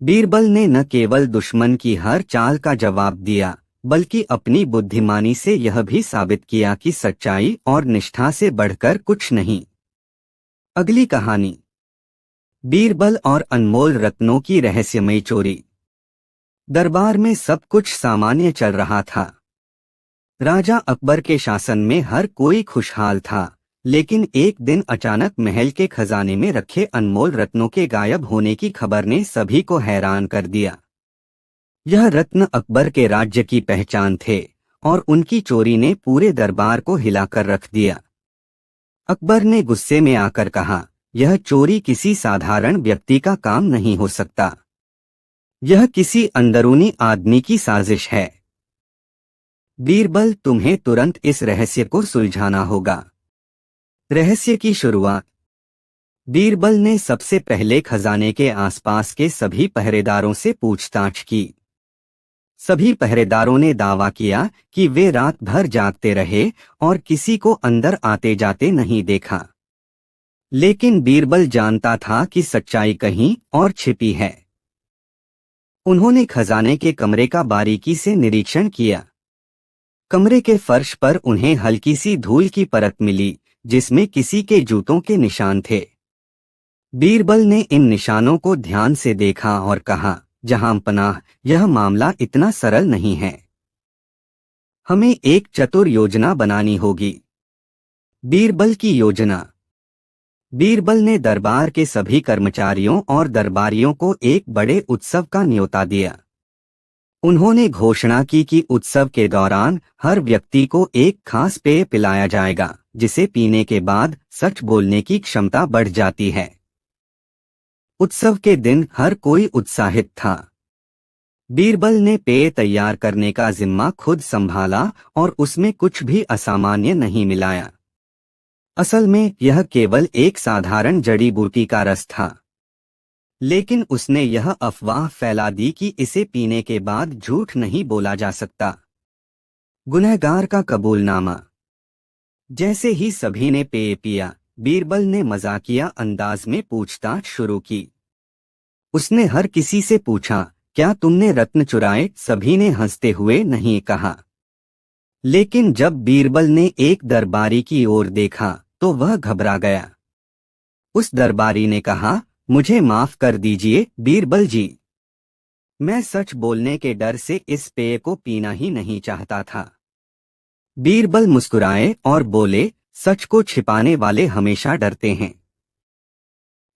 बीरबल ने न केवल दुश्मन की हर चाल का जवाब दिया, बल्कि अपनी बुद्धिमानी से यह भी साबित किया कि सच्चाई और निष्ठा से बढ़कर कुछ नहीं। अगली कहानी, बीरबल और अनमोल रत्नों की रहस्यमयी चोरी। दरबार में सब कुछ सामान्य चल रहा था। राजा अकबर के शासन में हर कोई खुशहाल था, लेकिन एक दिन अचानक महल के खजाने में रखे अनमोल रत्नों के गायब होने की खबर ने सभी को हैरान कर दिया। यह रत्न अकबर के राज्य की पहचान थे और उनकी चोरी ने पूरे दरबार को हिलाकर रख दिया। अकबर ने गुस्से में आकर कहा, यह चोरी किसी साधारण व्यक्ति का काम नहीं हो सकता। यह किसी अंदरूनी आदमी की साजिश है। बीरबल, तुम्हें तुरंत इस रहस्य को सुलझाना होगा। रहस्य की शुरुआत। बीरबल ने सबसे पहले खजाने के आसपास के सभी पहरेदारों से पूछताछ की। सभी पहरेदारों ने दावा किया कि वे रात भर जागते रहे और किसी को अंदर आते जाते नहीं देखा। लेकिन बीरबल जानता था कि सच्चाई कहीं और छिपी है। उन्होंने खजाने के कमरे का बारीकी से निरीक्षण किया। कमरे के फर्श पर उन्हें हल्की सी धूल की परत मिली, जिसमें किसी के जूतों के निशान थे। बीरबल ने इन निशानों को ध्यान से देखा और कहा, जहां पनाह, यह मामला इतना सरल नहीं है। हमें एक चतुर योजना बनानी होगी। बीरबल की योजना। बीरबल ने दरबार के सभी कर्मचारियों और दरबारियों को एक बड़े उत्सव का न्योता दिया। उन्होंने घोषणा की कि उत्सव के दौरान हर व्यक्ति को एक खास पेय पिलाया जाएगा, जिसे पीने के बाद सच बोलने की क्षमता बढ़ जाती है। उत्सव के दिन हर कोई उत्साहित था। बीरबल ने पेय तैयार करने का जिम्मा खुद संभाला और उसमें कुछ भी असामान्य नहीं मिलाया। असल में यह केवल एक साधारण जड़ी बूटी का रस था, लेकिन उसने यह अफवाह फैला दी कि इसे पीने के बाद झूठ नहीं बोला जा सकता। गुनहगार का कबूलनामा। जैसे ही सभी ने पेय पिया, बीरबल ने मजाकिया अंदाज में पूछताछ शुरू की। उसने हर किसी से पूछा, क्या तुमने रत्न चुराए? सभी ने हंसते हुए नहीं कहा। लेकिन जब बीरबल ने एक दरबारी की ओर देखा तो वह घबरा गया। उस दरबारी ने कहा, मुझे माफ कर दीजिए बीरबल जी, मैं सच बोलने के डर से इस पेय को पीना ही नहीं चाहता था। बीरबल मुस्कुराए और बोले, सच को छिपाने वाले हमेशा डरते हैं।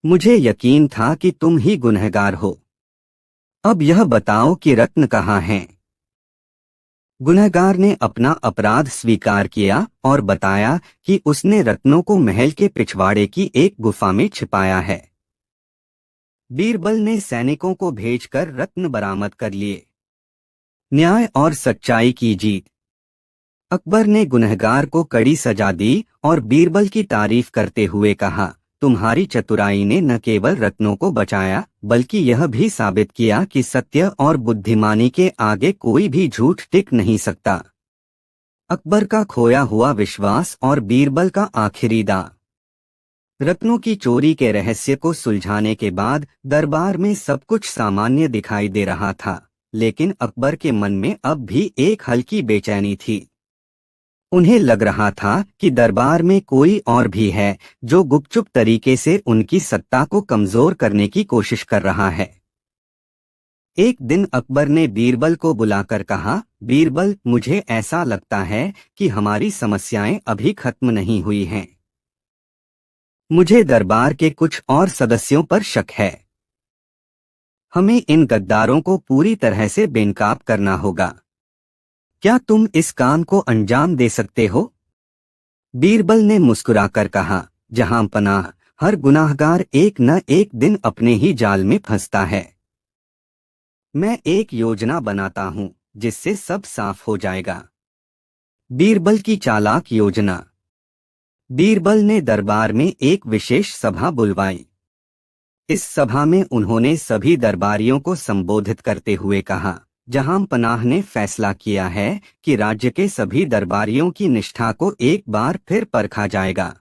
मुझे यकीन था कि तुम ही गुनहगार हो। अब यह बताओ कि रत्न कहाँ हैं? गुनहगार ने अपना अपराध स्वीकार किया और बताया कि उसने रत्नों को महल के पिछवाड़े की एक गुफा में छिपाया है। बीरबल ने सैनिकों को भेजकर रत्न बरामद कर लिए। न्याय और सच्चाई की जीत। अकबर ने गुनहगार को कड़ी सजा दी और बीरबल की तारीफ करते हुए कहा, तुम्हारी चतुराई ने न केवल रत्नों को बचाया, बल्कि यह भी साबित किया कि सत्य और बुद्धिमानी के आगे कोई भी झूठ टिक नहीं सकता। अकबर का खोया हुआ विश्वास और बीरबल का आखिरी दांव। रत्नों की चोरी के रहस्य को सुलझाने के बाद दरबार में सब कुछ सामान्य दिखाई दे रहा था, लेकिन अकबर के मन में अब भी एक हल्की बेचैनी थी। उन्हें लग रहा था कि दरबार में कोई और भी है जो गुपचुप तरीके से उनकी सत्ता को कमजोर करने की कोशिश कर रहा है। एक दिन अकबर ने बीरबल को बुलाकर कहा, बीरबल, मुझे ऐसा लगता है कि हमारी समस्याएं अभी खत्म नहीं हुई हैं। मुझे दरबार के कुछ और सदस्यों पर शक है। हमें इन गद्दारों को पूरी तरह से बेनकाब करना होगा। क्या तुम इस काम को अंजाम दे सकते हो? बीरबल ने मुस्कुराकर कहा, जहां पनाह, हर गुनाहगार एक न एक दिन अपने ही जाल में फंसता है। मैं एक योजना बनाता हूं जिससे सब साफ हो जाएगा। बीरबल की चालाक योजना। बीरबल ने दरबार में एक विशेष सभा बुलवाई। इस सभा में उन्होंने सभी दरबारियों को संबोधित करते हुए कहा, जहां पनाह ने फैसला किया है कि राज्य के सभी दरबारियों की निष्ठा को एक बार फिर परखा जाएगा।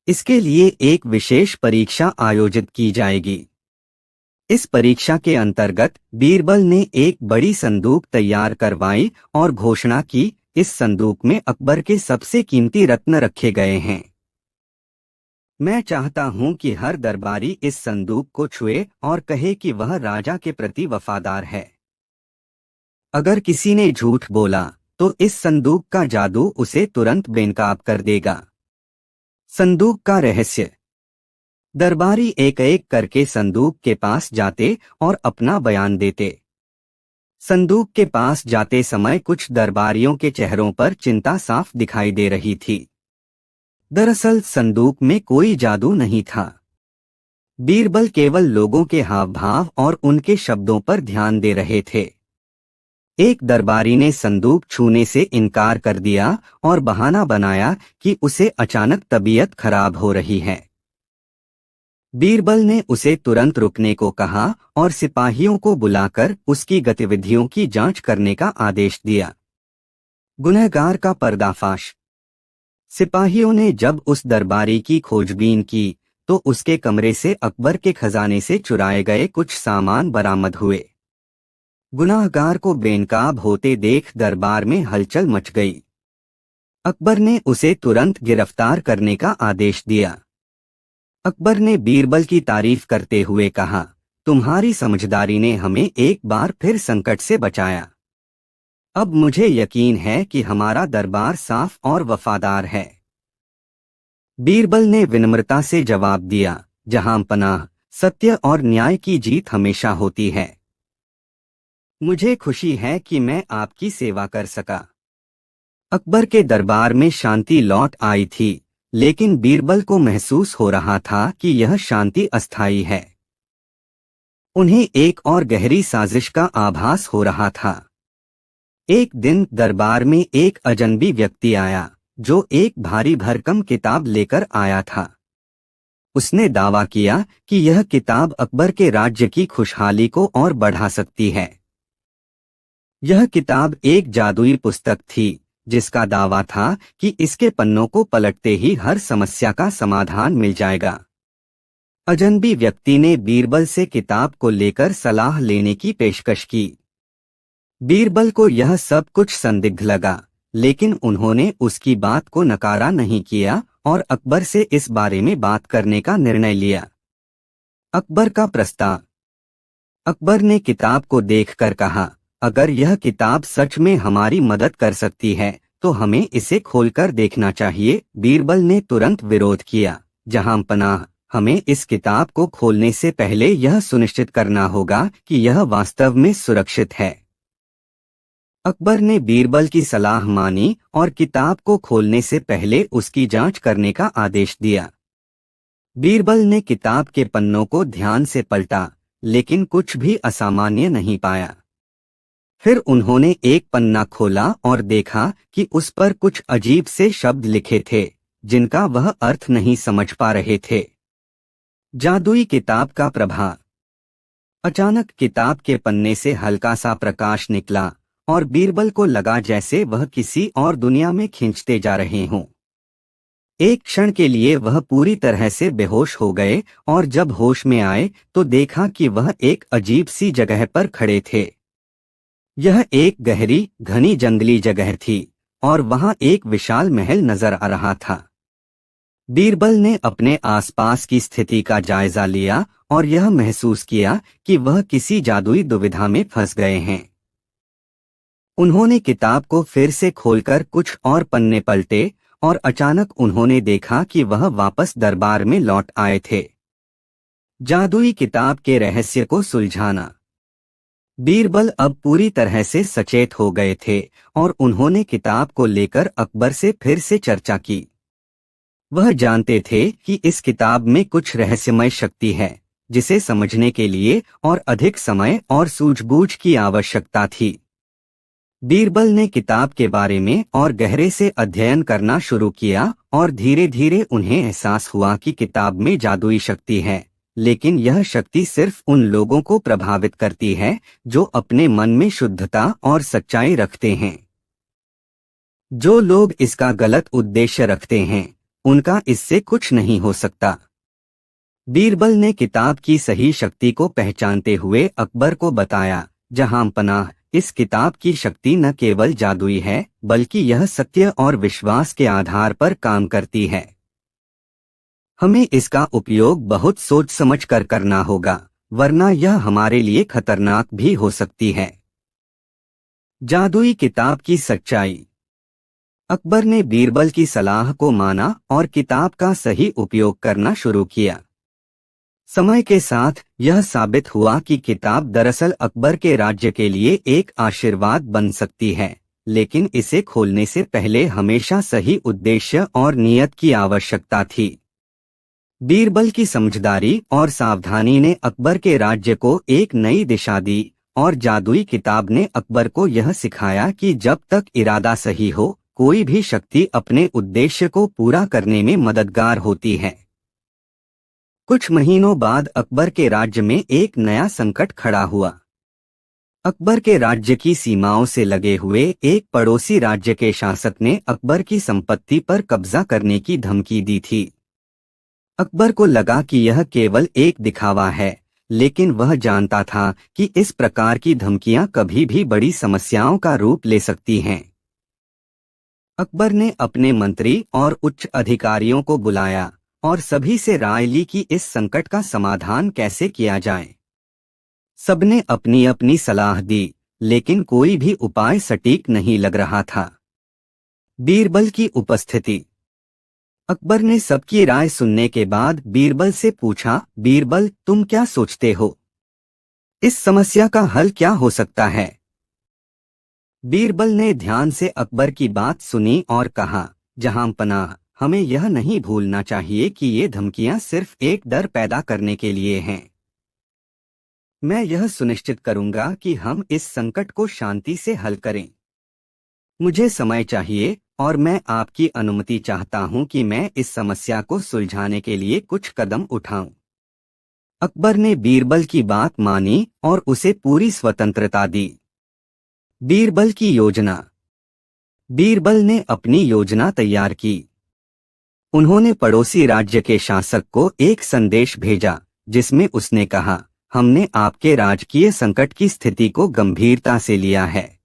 इसके लिए एक विशेष परीक्षा आयोजित की जाएगी। इस परीक्षा के अंतर्गत बीरबल ने एक बड़ी संदूक तैयार करवाई और घोषणा की, इस संदूक में अकबर के सबसे कीमती रत्न रखे गए हैं। मैं चाहता हूं कि हर दरबारी इस संदूक को छुए और कहे कि वह राजा के प्रति वफादार है। अगर किसी ने झूठ बोला तो इस संदूक का जादू उसे तुरंत बेनकाब कर देगा। संदूक का रहस्य। दरबारी एक एक करके संदूक के पास जाते और अपना बयान देते। संदूक के पास जाते समय कुछ दरबारियों के चेहरों पर चिंता साफ दिखाई दे रही थी। दरअसल संदूक में कोई जादू नहीं था। बीरबल केवल लोगों के हाव भाव और उनके शब्दों पर ध्यान दे रहे थे। एक दरबारी ने संदूक छूने से इनकार कर दिया और बहाना बनाया कि उसे अचानक तबीयत खराब हो रही है। बीरबल ने उसे तुरंत रुकने को कहा और सिपाहियों को बुलाकर उसकी गतिविधियों की जांच करने का आदेश दिया। गुनहगार का पर्दाफाश। सिपाहियों ने जब उस दरबारी की खोजबीन की तो उसके कमरे से अकबर के खजाने से चुराए गए कुछ सामान बरामद हुए। गुनाहगार को बेनकाब होते देख दरबार में हलचल मच गई। अकबर ने उसे तुरंत गिरफ्तार करने का आदेश दिया। अकबर ने बीरबल की तारीफ करते हुए कहा, तुम्हारी समझदारी ने हमें एक बार फिर संकट से बचाया। अब मुझे यकीन है कि हमारा दरबार साफ और वफादार है। बीरबल ने विनम्रता से जवाब दिया, जहां पनाह, सत्य और न्याय की जीत हमेशा होती है। मुझे खुशी है कि मैं आपकी सेवा कर सका। अकबर के दरबार में शांति लौट आई थी, लेकिन बीरबल को महसूस हो रहा था कि यह शांति अस्थायी है। उन्हें एक और गहरी साजिश का आभास हो रहा था। एक दिन दरबार में एक अजनबी व्यक्ति आया, जो एक भारी भरकम किताब लेकर आया था। उसने दावा किया कि यह किताब अकबर के राज्य की खुशहाली को और बढ़ा सकती है। यह किताब एक जादुई पुस्तक थी, जिसका दावा था कि इसके पन्नों को पलटते ही हर समस्या का समाधान मिल जाएगा। अजनबी व्यक्ति ने बीरबल से किताब को लेकर सलाह लेने की पेशकश की। बीरबल को यह सब कुछ संदिग्ध लगा, लेकिन उन्होंने उसकी बात को नकारा नहीं किया और अकबर से इस बारे में बात करने का निर्णय लिया। अकबर का प्रस्ताव। अकबर ने किताब को देखकर कहा, अगर यह किताब सच में हमारी मदद कर सकती है तो हमें इसे खोलकर देखना चाहिए। बीरबल ने तुरंत विरोध किया, जहां पनाह, हमें इस किताब को खोलने से पहले यह सुनिश्चित करना होगा कि यह वास्तव में सुरक्षित है। अकबर ने बीरबल की सलाह मानी और किताब को खोलने से पहले उसकी जांच करने का आदेश दिया। बीरबल ने किताब के पन्नों को ध्यान से पलटा, लेकिन कुछ भी असामान्य नहीं पाया। फिर उन्होंने एक पन्ना खोला और देखा कि उस पर कुछ अजीब से शब्द लिखे थे, जिनका वह अर्थ नहीं समझ पा रहे थे। जादुई किताब का प्रभाव। अचानक किताब के पन्ने से हल्का सा प्रकाश निकला और बीरबल को लगा जैसे वह किसी और दुनिया में खींचते जा रहे हों। एक क्षण के लिए वह पूरी तरह से बेहोश हो गए और जब होश में आए तो देखा कि वह एक अजीब सी जगह पर खड़े थे। यह एक गहरी, घनी जंगली जगह थी और वहां एक विशाल महल नजर आ रहा था। बीरबल ने अपने आसपास की स्थिति का जायजा लिया और यह महसूस किया कि वह किसी जादुई दुविधा में फंस गए हैं। उन्होंने किताब को फिर से खोलकर कुछ और पन्ने पलटे और अचानक उन्होंने देखा कि वह वापस दरबार में लौट आए थे। जादुई किताब के रहस्य को सुलझाना। बीरबल अब पूरी तरह से सचेत हो गए थे और उन्होंने किताब को लेकर अकबर से फिर से चर्चा की। वह जानते थे कि इस किताब में कुछ रहस्यमय शक्ति है, जिसे समझने के लिए और अधिक समय और सूझबूझ की आवश्यकता थी। बीरबल ने किताब के बारे में और गहरे से अध्ययन करना शुरू किया और धीरे धीरे उन्हें एहसास हुआ कि किताब में जादुई शक्ति है, लेकिन यह शक्ति सिर्फ उन लोगों को प्रभावित करती है जो अपने मन में शुद्धता और सच्चाई रखते हैं। जो लोग इसका गलत उद्देश्य रखते हैं, उनका इससे कुछ नहीं हो सकता। बीरबल ने किताब की सही शक्ति को पहचानते हुए अकबर को बताया, जहां पनाह, इस किताब की शक्ति न केवल जादुई है, बल्कि यह सत्य और विश्वास के आधार पर काम करती है। हमें इसका उपयोग बहुत सोच समझ कर करना होगा, वरना यह हमारे लिए खतरनाक भी हो सकती है। जादुई किताब की सच्चाई। अकबर ने बीरबल की सलाह को माना और किताब का सही उपयोग करना शुरू किया। समय के साथ यह साबित हुआ कि किताब दरअसल अकबर के राज्य के लिए एक आशीर्वाद बन सकती है, लेकिन इसे खोलने से पहले हमेशा सही उद्देश्य और नियत की आवश्यकता थी। बीरबल की समझदारी और सावधानी ने अकबर के राज्य को एक नई दिशा दी और जादुई किताब ने अकबर को यह सिखाया कि जब तक इरादा सही हो, कोई भी शक्ति अपने उद्देश्य को पूरा करने में मददगार होती है। कुछ महीनों बाद अकबर के राज्य में एक नया संकट खड़ा हुआ। अकबर के राज्य की सीमाओं से लगे हुए एक पड़ोसी राज्य के शासक ने अकबर की संपत्ति पर कब्जा करने की धमकी दी थी। अकबर को लगा कि यह केवल एक दिखावा है, लेकिन वह जानता था कि इस प्रकार की धमकियां कभी भी बड़ी समस्याओं का रूप ले सकती हैं। अकबर ने अपने मंत्री और उच्च अधिकारियों को बुलाया और सभी से राय ली कि इस संकट का समाधान कैसे किया जाए। सबने अपनी अपनी सलाह दी, लेकिन कोई भी उपाय सटीक नहीं लग रहा था। बीरबल की उपस्थिति। अकबर ने सबकी राय सुनने के बाद बीरबल से पूछा, बीरबल, तुम क्या सोचते हो? इस समस्या का हल क्या हो सकता है? बीरबल ने ध्यान से अकबर की बात सुनी और कहा, जहांपनाह, हमें यह नहीं भूलना चाहिए कि ये धमकियां सिर्फ एक डर पैदा करने के लिए हैं। मैं यह सुनिश्चित करूंगा कि हम इस संकट को शांति से हल करें। मुझे समय चाहिए और मैं आपकी अनुमति चाहता हूं कि मैं इस समस्या को सुलझाने के लिए कुछ कदम उठाऊं। अकबर ने बीरबल की बात मानी और उसे पूरी स्वतंत्रता दी। बीरबल की योजना। बीरबल ने अपनी योजना तैयार की। उन्होंने पड़ोसी राज्य के शासक को एक संदेश भेजा, जिसमें उसने कहा, हमने आपके राजकीय संकट की स्थिति को गंभीरता से लिया है।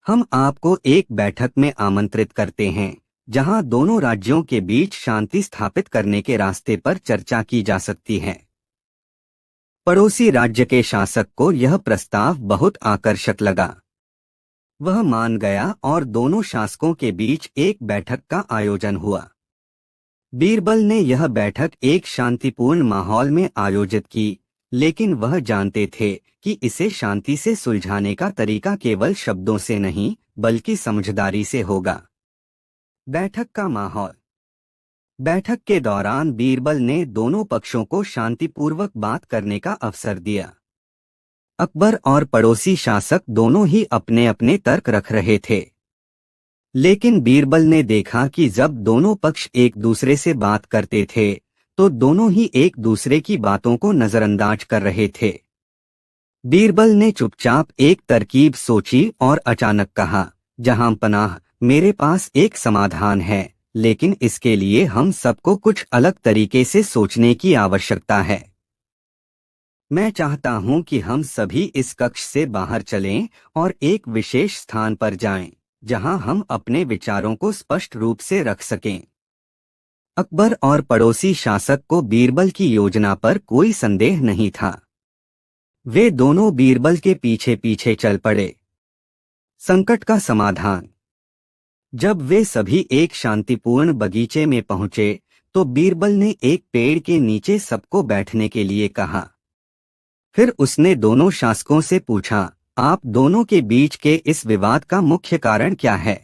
हम आपको एक बैठक में आमंत्रित करते हैं, जहां दोनों राज्यों के बीच शांति स्थापित करने के रास्ते पर चर्चा की जा सकती है। पड़ोसी राज्य के शासक को यह प्रस्ताव बहुत आकर्षक लगा। वह मान गया और दोनों शासकों के बीच एक बैठक का आयोजन हुआ। बीरबल ने यह बैठक एक शांतिपूर्ण माहौल में आयोजित की, लेकिन वह जानते थे कि इसे शांति से सुलझाने का तरीका केवल शब्दों से नहीं, बल्कि समझदारी से होगा। बैठक का माहौल। बैठक के दौरान बीरबल ने दोनों पक्षों को शांतिपूर्वक बात करने का अवसर दिया। अकबर और पड़ोसी शासक दोनों ही अपने अपने तर्क रख रहे थे, लेकिन बीरबल ने देखा कि जब दोनों पक्ष एक दूसरे से बात करते थे, तो दोनों ही एक दूसरे की बातों को नजरअंदाज कर रहे थे। बीरबल ने चुपचाप एक तरकीब सोची और अचानक कहा, जहांपनाह, मेरे पास एक समाधान है, लेकिन इसके लिए हम सबको कुछ अलग तरीके से सोचने की आवश्यकता है। मैं चाहता हूं कि हम सभी इस कक्ष से बाहर चलें और एक विशेष स्थान पर जाएं, जहां हम अपने विचारों को स्पष्ट रूप से रख सकें। अकबर और पड़ोसी शासक को बीरबल की योजना पर कोई संदेह नहीं था। वे दोनों बीरबल के पीछे पीछे चल पड़े। संकट का समाधान। जब वे सभी एक शांतिपूर्ण बगीचे में पहुंचे, तो बीरबल ने एक पेड़ के नीचे सबको बैठने के लिए कहा। फिर उसने दोनों शासकों से पूछा, आप दोनों के बीच के इस विवाद का मुख्य कारण क्या है?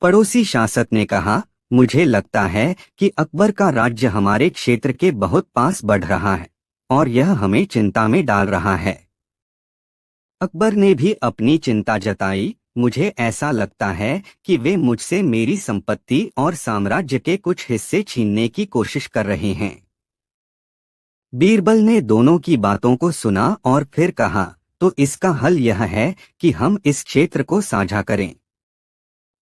पड़ोसी शासक ने कहा, मुझे लगता है कि अकबर का राज्य हमारे क्षेत्र के बहुत पास बढ़ रहा है और यह हमें चिंता में डाल रहा है। अकबर ने भी अपनी चिंता जताई, मुझे ऐसा लगता है कि वे मुझसे मेरी संपत्ति और साम्राज्य के कुछ हिस्से छीनने की कोशिश कर रहे हैं। बीरबल ने दोनों की बातों को सुना और फिर कहा, तो इसका हल यह है कि हम इस क्षेत्र को साझा करें।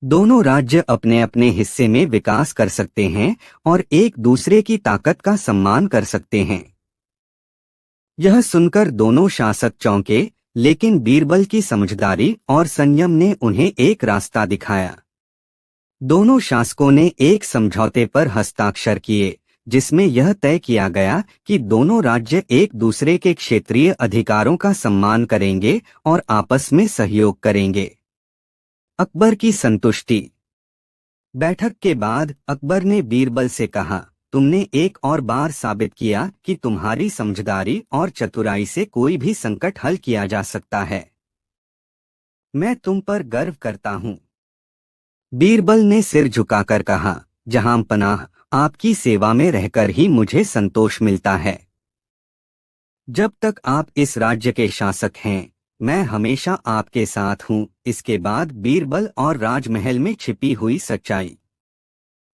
दोनों राज्य अपने अपने हिस्से में विकास कर सकते हैं और एक दूसरे की ताकत का सम्मान कर सकते हैं। यह सुनकर दोनों शासक चौंके, लेकिन बीरबल की समझदारी और संयम ने उन्हें एक रास्ता दिखाया। दोनों शासकों ने एक समझौते पर हस्ताक्षर किए, जिसमें यह तय किया गया कि दोनों राज्य एक दूसरे के क्षेत्रीय अधिकारों का सम्मान करेंगे और आपस में सहयोग करेंगे। अकबर की संतुष्टि। बैठक के बाद अकबर ने बीरबल से कहा, तुमने एक और बार साबित किया कि तुम्हारी समझदारी और चतुराई से कोई भी संकट हल किया जा सकता है। मैं तुम पर गर्व करता हूं। बीरबल ने सिर झुकाकर कहा, जहांपनाह, आपकी सेवा में रहकर ही मुझे संतोष मिलता है। जब तक आप इस राज्य के शासक हैं, मैं हमेशा आपके साथ हूं। इसके बाद बीरबल और राजमहल में छिपी हुई सच्चाई।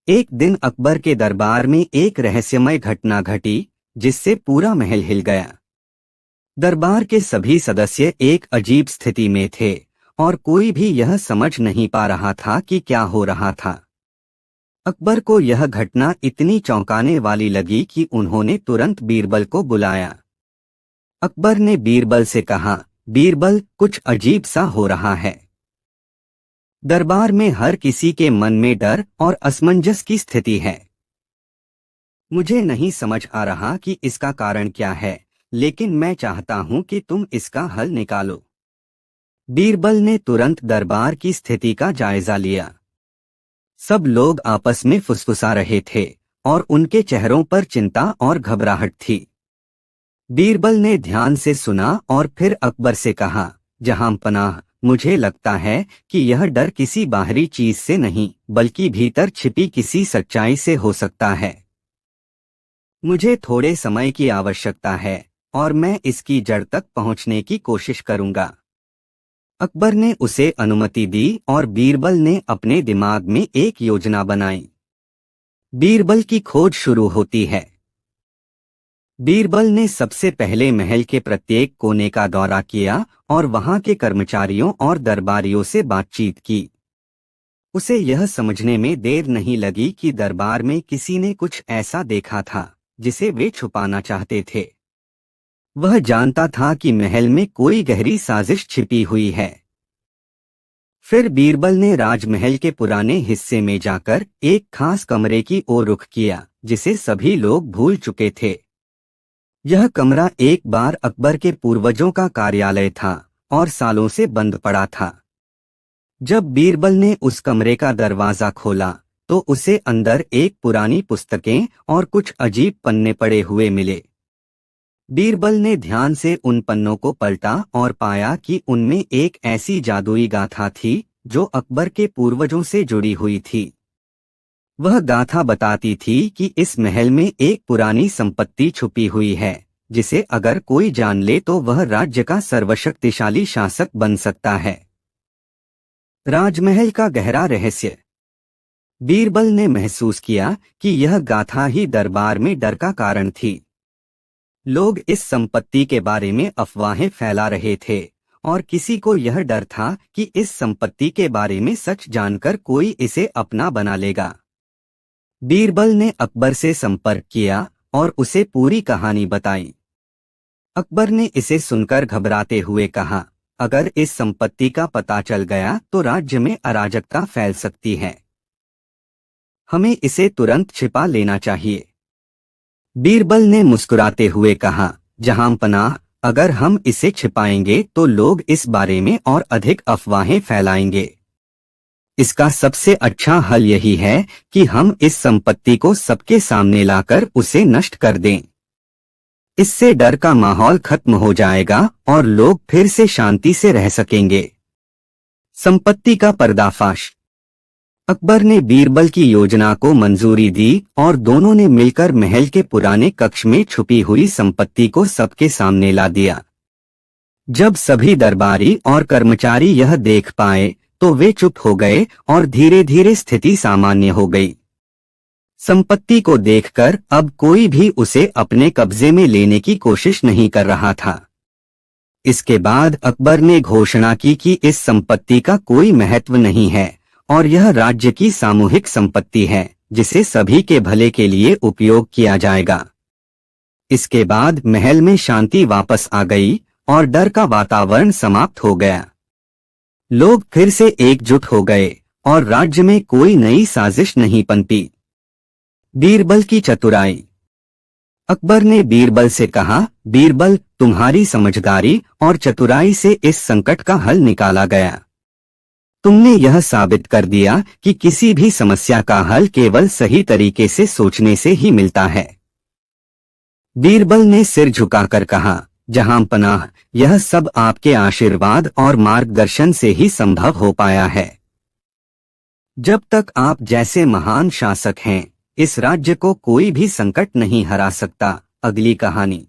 एक दिन अकबर के दरबार में एक रहस्यमय घटना घटी, जिससे पूरा महल हिल गया। दरबार के सभी सदस्य एक अजीब स्थिति में थे और कोई भी यह समझ नहीं पा रहा था कि क्या हो रहा था। अकबर को यह घटना इतनी चौंकाने वाली लगी कि उन्होंने तुरंत बीरबल को बुलाया। अकबर ने बीरबल से कहा, बीरबल, कुछ अजीब सा हो रहा है। दरबार में हर किसी के मन में डर और असमंजस की स्थिति है। मुझे नहीं समझ आ रहा कि इसका कारण क्या है, लेकिन मैं चाहता हूं कि तुम इसका हल निकालो। बीरबल ने तुरंत दरबार की स्थिति का जायजा लिया। सब लोग आपस में फुसफुसा रहे थे और उनके चेहरों पर चिंता और घबराहट थी। बीरबल ने ध्यान से सुना और फिर अकबर से कहा, जहांपनाह, मुझे लगता है कि यह डर किसी बाहरी चीज से नहीं बल्कि भीतर छिपी किसी सच्चाई से हो सकता है। मुझे थोड़े समय की आवश्यकता है और मैं इसकी जड़ तक पहुंचने की कोशिश करूंगा। अकबर ने उसे अनुमति दी और बीरबल ने अपने दिमाग में एक योजना बनाई। बीरबल की खोज शुरू होती है। बीरबल ने सबसे पहले महल के प्रत्येक कोने का दौरा किया और वहां के कर्मचारियों और दरबारियों से बातचीत की। उसे यह समझने में देर नहीं लगी कि दरबार में किसी ने कुछ ऐसा देखा था जिसे वे छुपाना चाहते थे। वह जानता था कि महल में कोई गहरी साजिश छिपी हुई है। फिर बीरबल ने राजमहल के पुराने हिस्से में जाकर एक खास कमरे की ओर रुख किया जिसे सभी लोग भूल चुके थे। यह कमरा एक बार अकबर के पूर्वजों का कार्यालय था और सालों से बंद पड़ा था। जब बीरबल ने उस कमरे का दरवाजा खोला तो उसे अंदर एक पुरानी पुस्तकें और कुछ अजीब पन्ने पड़े हुए मिले। बीरबल ने ध्यान से उन पन्नों को पलटा और पाया कि उनमें एक ऐसी जादुई गाथा थी जो अकबर के पूर्वजों से जुड़ी हुई थी। वह गाथा बताती थी कि इस महल में एक पुरानी संपत्ति छुपी हुई है जिसे अगर कोई जान ले तो वह राज्य का सर्वशक्तिशाली शासक बन सकता है। राजमहल का गहरा रहस्य। बीरबल ने महसूस किया कि यह गाथा ही दरबार में डर का कारण थी। लोग इस संपत्ति के बारे में अफवाहें फैला रहे थे और किसी को यह डर था कि इस संपत्ति के बारे में सच जानकर कोई इसे अपना बना लेगा। बीरबल ने अकबर से संपर्क किया और उसे पूरी कहानी बताई। अकबर ने इसे सुनकर घबराते हुए कहा, अगर इस संपत्ति का पता चल गया तो राज्य में अराजकता फैल सकती है। हमें इसे तुरंत छिपा लेना चाहिए। बीरबल ने मुस्कुराते हुए कहा, जहांपनाह, अगर हम इसे छिपाएंगे तो लोग इस बारे में और अधिक अफवाहें फैलाएंगे। इसका सबसे अच्छा हल यही है कि हम इस संपत्ति को सबके सामने लाकर उसे नष्ट कर दें। इससे डर का माहौल खत्म हो जाएगा और लोग फिर से शांति से रह सकेंगे। संपत्ति का पर्दाफाश। अकबर ने बीरबल की योजना को मंजूरी दी और दोनों ने मिलकर महल के पुराने कक्ष में छुपी हुई संपत्ति को सबके सामने ला दिया। जब सभी दरबारी और कर्मचारी यह देख पाए तो वे चुप हो गए और धीरे धीरे स्थिति सामान्य हो गई। संपत्ति को देखकर अब कोई भी उसे अपने कब्जे में लेने की कोशिश नहीं कर रहा था। इसके बाद अकबर ने घोषणा की कि इस संपत्ति का कोई महत्व नहीं है और यह राज्य की सामूहिक संपत्ति है जिसे सभी के भले के लिए उपयोग किया जाएगा। इसके बाद महल में शांति वापस आ गई और डर का वातावरण समाप्त हो गया। लोग फिर से एकजुट हो गए और राज्य में कोई नई साजिश नहीं पनपी। बीरबल की चतुराई। अकबर ने बीरबल से कहा, बीरबल, तुम्हारी समझदारी और चतुराई से इस संकट का हल निकाला गया। तुमने यह साबित कर दिया कि किसी भी समस्या का हल केवल सही तरीके से सोचने से ही मिलता है। बीरबल ने सिर झुकाकर कहा, जहांपनाह, यह सब आपके आशीर्वाद और मार्गदर्शन से ही संभव हो पाया है। जब तक आप जैसे महान शासक हैं, इस राज्य को कोई भी संकट नहीं हरा सकता। अगली कहानी।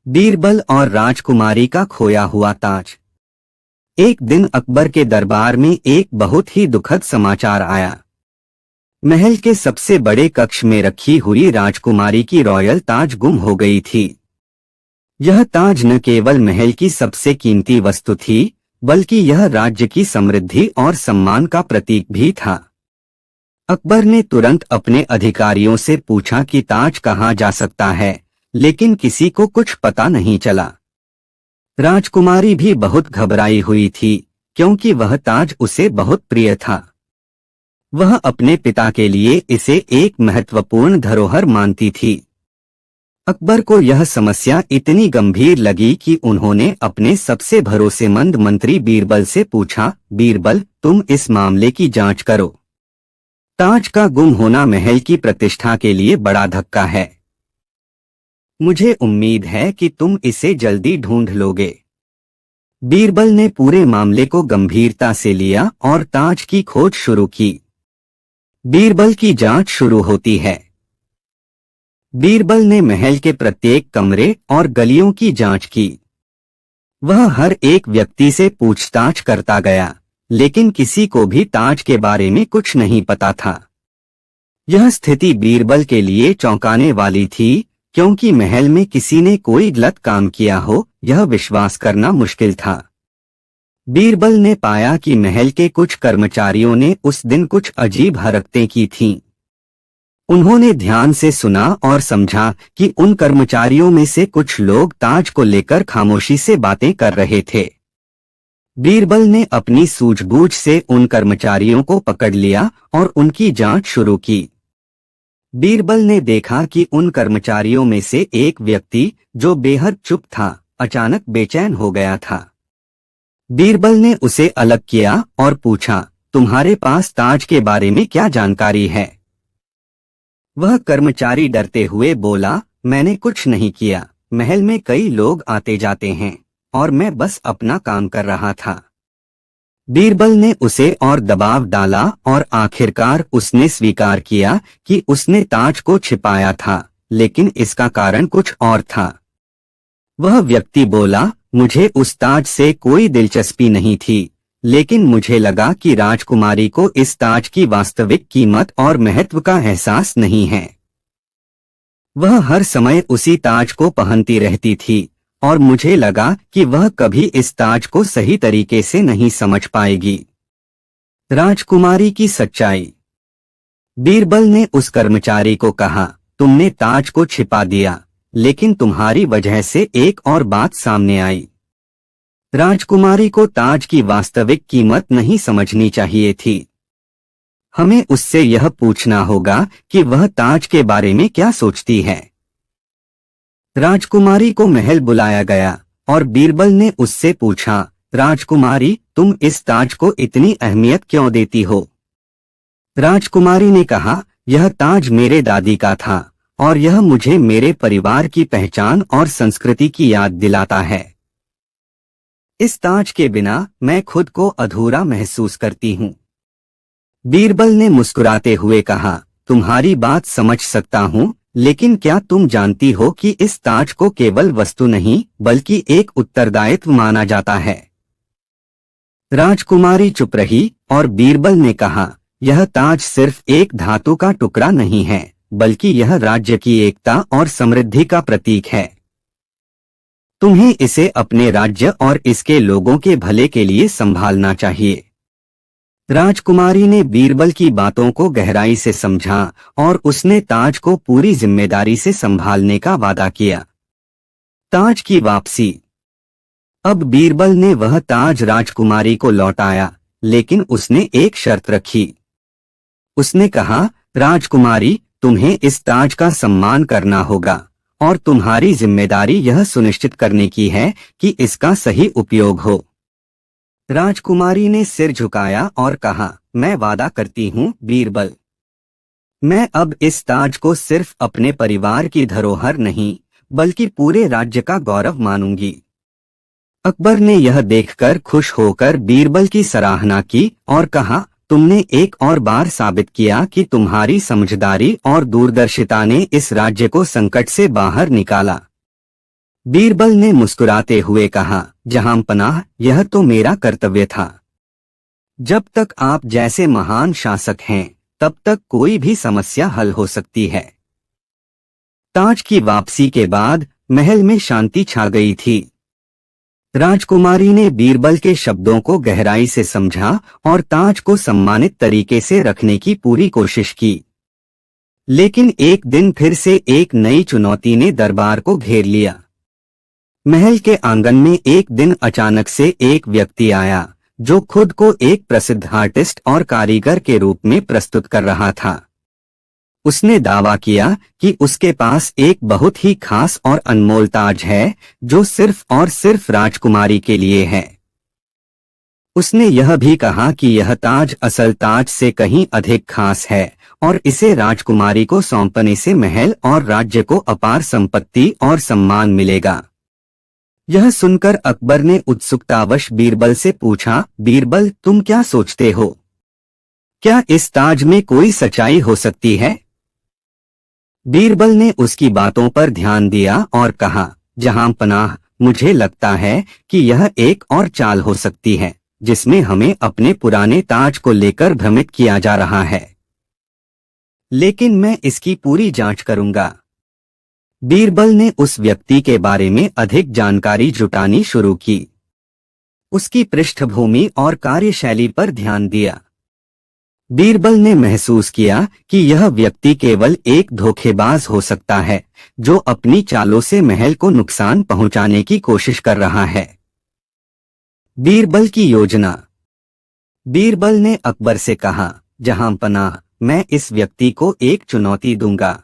बीरबल और राजकुमारी का खोया हुआ ताज। एक दिन अकबर के दरबार में एक बहुत ही दुखद समाचार आया। महल के सबसे बड़े कक्ष में रखी हुई राजकुमारी की रॉयल ताज गुम हो गई थी। यह ताज न केवल महल की सबसे कीमती वस्तु थी बल्कि यह राज्य की समृद्धि और सम्मान का प्रतीक भी था। अकबर ने तुरंत अपने अधिकारियों से पूछा कि ताज कहाँ जा सकता है, लेकिन किसी को कुछ पता नहीं चला। राजकुमारी भी बहुत घबराई हुई थी क्योंकि वह ताज उसे बहुत प्रिय था। वह अपने पिता के लिए इसे एक महत्वपूर्ण धरोहर मानती थी। अकबर को यह समस्या इतनी गंभीर लगी कि उन्होंने अपने सबसे भरोसेमंद मंत्री बीरबल से पूछा, बीरबल, तुम इस मामले की जांच करो। ताज का गुम होना महल की प्रतिष्ठा के लिए बड़ा धक्का है। मुझे उम्मीद है कि तुम इसे जल्दी ढूंढ लोगे। बीरबल ने पूरे मामले को गंभीरता से लिया और ताज की खोज शुरू की। बीरबल की जांच शुरू होती है। बीरबल ने महल के प्रत्येक कमरे और गलियों की जांच की। वह हर एक व्यक्ति से पूछताछ करता गया, लेकिन किसी को भी ताज के बारे में कुछ नहीं पता था। यह स्थिति बीरबल के लिए चौंकाने वाली थी, क्योंकि महल में किसी ने कोई गलत काम किया हो, यह विश्वास करना मुश्किल था। बीरबल ने पाया कि महल के कुछ कर्मचारियों ने उस दिन कुछ अजीब हरकतें की थीं। उन्होंने ध्यान से सुना और समझा कि उन कर्मचारियों में से कुछ लोग ताज को लेकर खामोशी से बातें कर रहे थे। बीरबल ने अपनी सूझबूझ से उन कर्मचारियों को पकड़ लिया और उनकी जांच शुरू की। बीरबल ने देखा कि उन कर्मचारियों में से एक व्यक्ति, जो बेहद चुप था, अचानक बेचैन हो गया था। बीरबल ने उसे अलग किया और पूछा, तुम्हारे पास ताज के बारे में क्या जानकारी है? वह कर्मचारी डरते हुए बोला, मैंने कुछ नहीं किया। महल में कई लोग आते जाते हैं और मैं बस अपना काम कर रहा था। बीरबल ने उसे और दबाव डाला और आखिरकार उसने स्वीकार किया कि उसने ताज को छिपाया था, लेकिन इसका कारण कुछ और था। वह व्यक्ति बोला, मुझे उस ताज से कोई दिलचस्पी नहीं थी, लेकिन मुझे लगा कि राजकुमारी को इस ताज की वास्तविक कीमत और महत्व का एहसास नहीं है। वह हर समय उसी ताज को पहनती रहती थी और मुझे लगा कि वह कभी इस ताज को सही तरीके से नहीं समझ पाएगी। राजकुमारी की सच्चाई। बीरबल ने उस कर्मचारी को कहा, तुमने ताज को छिपा दिया, लेकिन तुम्हारी वजह से एक और बात सामने आई। राजकुमारी को ताज की वास्तविक कीमत नहीं समझनी चाहिए थी। हमें उससे यह पूछना होगा कि वह ताज के बारे में क्या सोचती है। राजकुमारी को महल बुलाया गया और बीरबल ने उससे पूछा, राजकुमारी, तुम इस ताज को इतनी अहमियत क्यों देती हो? राजकुमारी ने कहा, यह ताज मेरे दादी का था और यह मुझे मेरे परिवार की पहचान और संस्कृति की याद दिलाता है। इस ताज के बिना मैं खुद को अधूरा महसूस करती हूँ। बीरबल ने मुस्कुराते हुए कहा, तुम्हारी बात समझ सकता हूँ, लेकिन क्या तुम जानती हो कि इस ताज को केवल वस्तु नहीं बल्कि एक उत्तरदायित्व माना जाता है? राजकुमारी चुप रही और बीरबल ने कहा, यह ताज सिर्फ एक धातु का टुकड़ा नहीं है, बल्कि यह राज्य की एकता और समृद्धि का प्रतीक है। तुम्हें इसे अपने राज्य और इसके लोगों के भले के लिए संभालना चाहिए। राजकुमारी ने बीरबल की बातों को गहराई से समझा और उसने ताज को पूरी जिम्मेदारी से संभालने का वादा किया। ताज की वापसी। अब बीरबल ने वह ताज राजकुमारी को लौटाया, लेकिन उसने एक शर्त रखी। उसने कहा, राजकुमारी, तुम्हें इस ताज का सम्मान करना होगा और तुम्हारी जिम्मेदारी यह सुनिश्चित करने की है कि इसका सही उपयोग हो। राजकुमारी ने सिर झुकाया और कहा, मैं वादा करती हूँ बीरबल। मैं अब इस ताज को सिर्फ अपने परिवार की धरोहर नहीं बल्कि पूरे राज्य का गौरव मानूंगी। अकबर ने यह देखकर खुश होकर बीरबल की सराहना की और कहा, तुमने एक और बार साबित किया कि तुम्हारी समझदारी और दूरदर्शिता ने इस राज्य को संकट से बाहर निकाला। बीरबल ने मुस्कुराते हुए कहा, जहांपनाह, यह तो मेरा कर्तव्य था। जब तक आप जैसे महान शासक हैं, तब तक कोई भी समस्या हल हो सकती है। ताज की वापसी के बाद महल में शांति छा गई थी। राजकुमारी ने बीरबल के शब्दों को गहराई से समझा और ताज को सम्मानित तरीके से रखने की पूरी कोशिश की। लेकिन एक दिन फिर से एक नई चुनौती ने दरबार को घेर लिया। महल के आंगन में एक दिन अचानक से एक व्यक्ति आया, जो खुद को एक प्रसिद्ध आर्टिस्ट और कारीगर के रूप में प्रस्तुत कर रहा था। उसने दावा किया कि उसके पास एक बहुत ही खास और अनमोल ताज है जो सिर्फ और सिर्फ राजकुमारी के लिए है। उसने यह भी कहा कि यह ताज असल ताज से कहीं अधिक खास है और इसे राजकुमारी को सौंपने से महल और राज्य को अपार संपत्ति और सम्मान मिलेगा। यह सुनकर अकबर ने उत्सुकतावश बीरबल से पूछा, बीरबल तुम क्या सोचते हो? क्या इस ताज में कोई सच्चाई हो सकती है? बीरबल ने उसकी बातों पर ध्यान दिया और कहा, जहां पनाह, मुझे लगता है कि यह एक और चाल हो सकती है जिसमें हमें अपने पुराने ताज को लेकर भ्रमित किया जा रहा है, लेकिन मैं इसकी पूरी जांच करूंगा। बीरबल ने उस व्यक्ति के बारे में अधिक जानकारी जुटानी शुरू की। उसकी पृष्ठभूमि और कार्यशैली पर ध्यान दिया। बीरबल ने महसूस किया कि यह व्यक्ति केवल एक धोखेबाज हो सकता है जो अपनी चालों से महल को नुकसान पहुंचाने की कोशिश कर रहा है। बीरबल की योजना। बीरबल ने अकबर से कहा, जहां पनाह, मैं इस व्यक्ति को एक चुनौती दूंगा।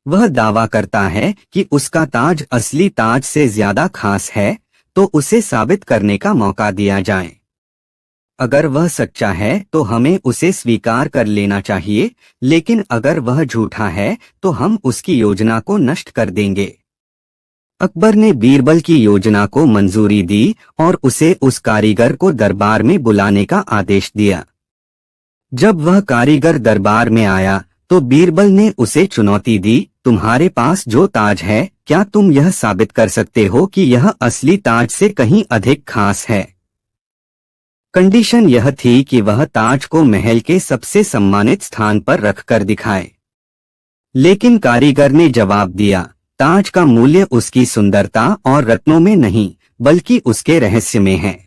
वह दावा करता है कि उसका ताज असली ताज से ज्यादा खास है, तो उसे साबित करने का मौका दिया जाए। अगर वह सच्चा है तो हमें उसे स्वीकार कर लेना चाहिए, लेकिन अगर वह झूठा है तो हम उसकी योजना को नष्ट कर देंगे। अकबर ने बीरबल की योजना को मंजूरी दी और उसे उस कारीगर को दरबार में बुलाने का आदेश दिया। जब वह कारीगर दरबार में आया तो बीरबल ने उसे चुनौती दी, तुम्हारे पास जो ताज है, क्या तुम यह साबित कर सकते हो कि यह असली ताज से कहीं अधिक खास है? कंडीशन यह थी कि वह ताज को महल के सबसे सम्मानित स्थान पर रखकर दिखाए। लेकिन कारीगर ने जवाब दिया, ताज का मूल्य उसकी सुंदरता और रत्नों में नहीं, बल्कि उसके रहस्य में है।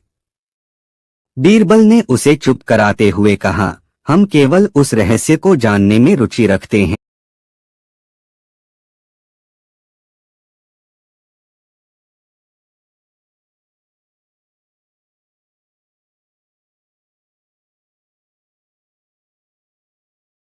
बीरबल ने उसे चुप कराते हुए कहा, हम केवल उस रहस्य को जानने में रुचि रखते हैं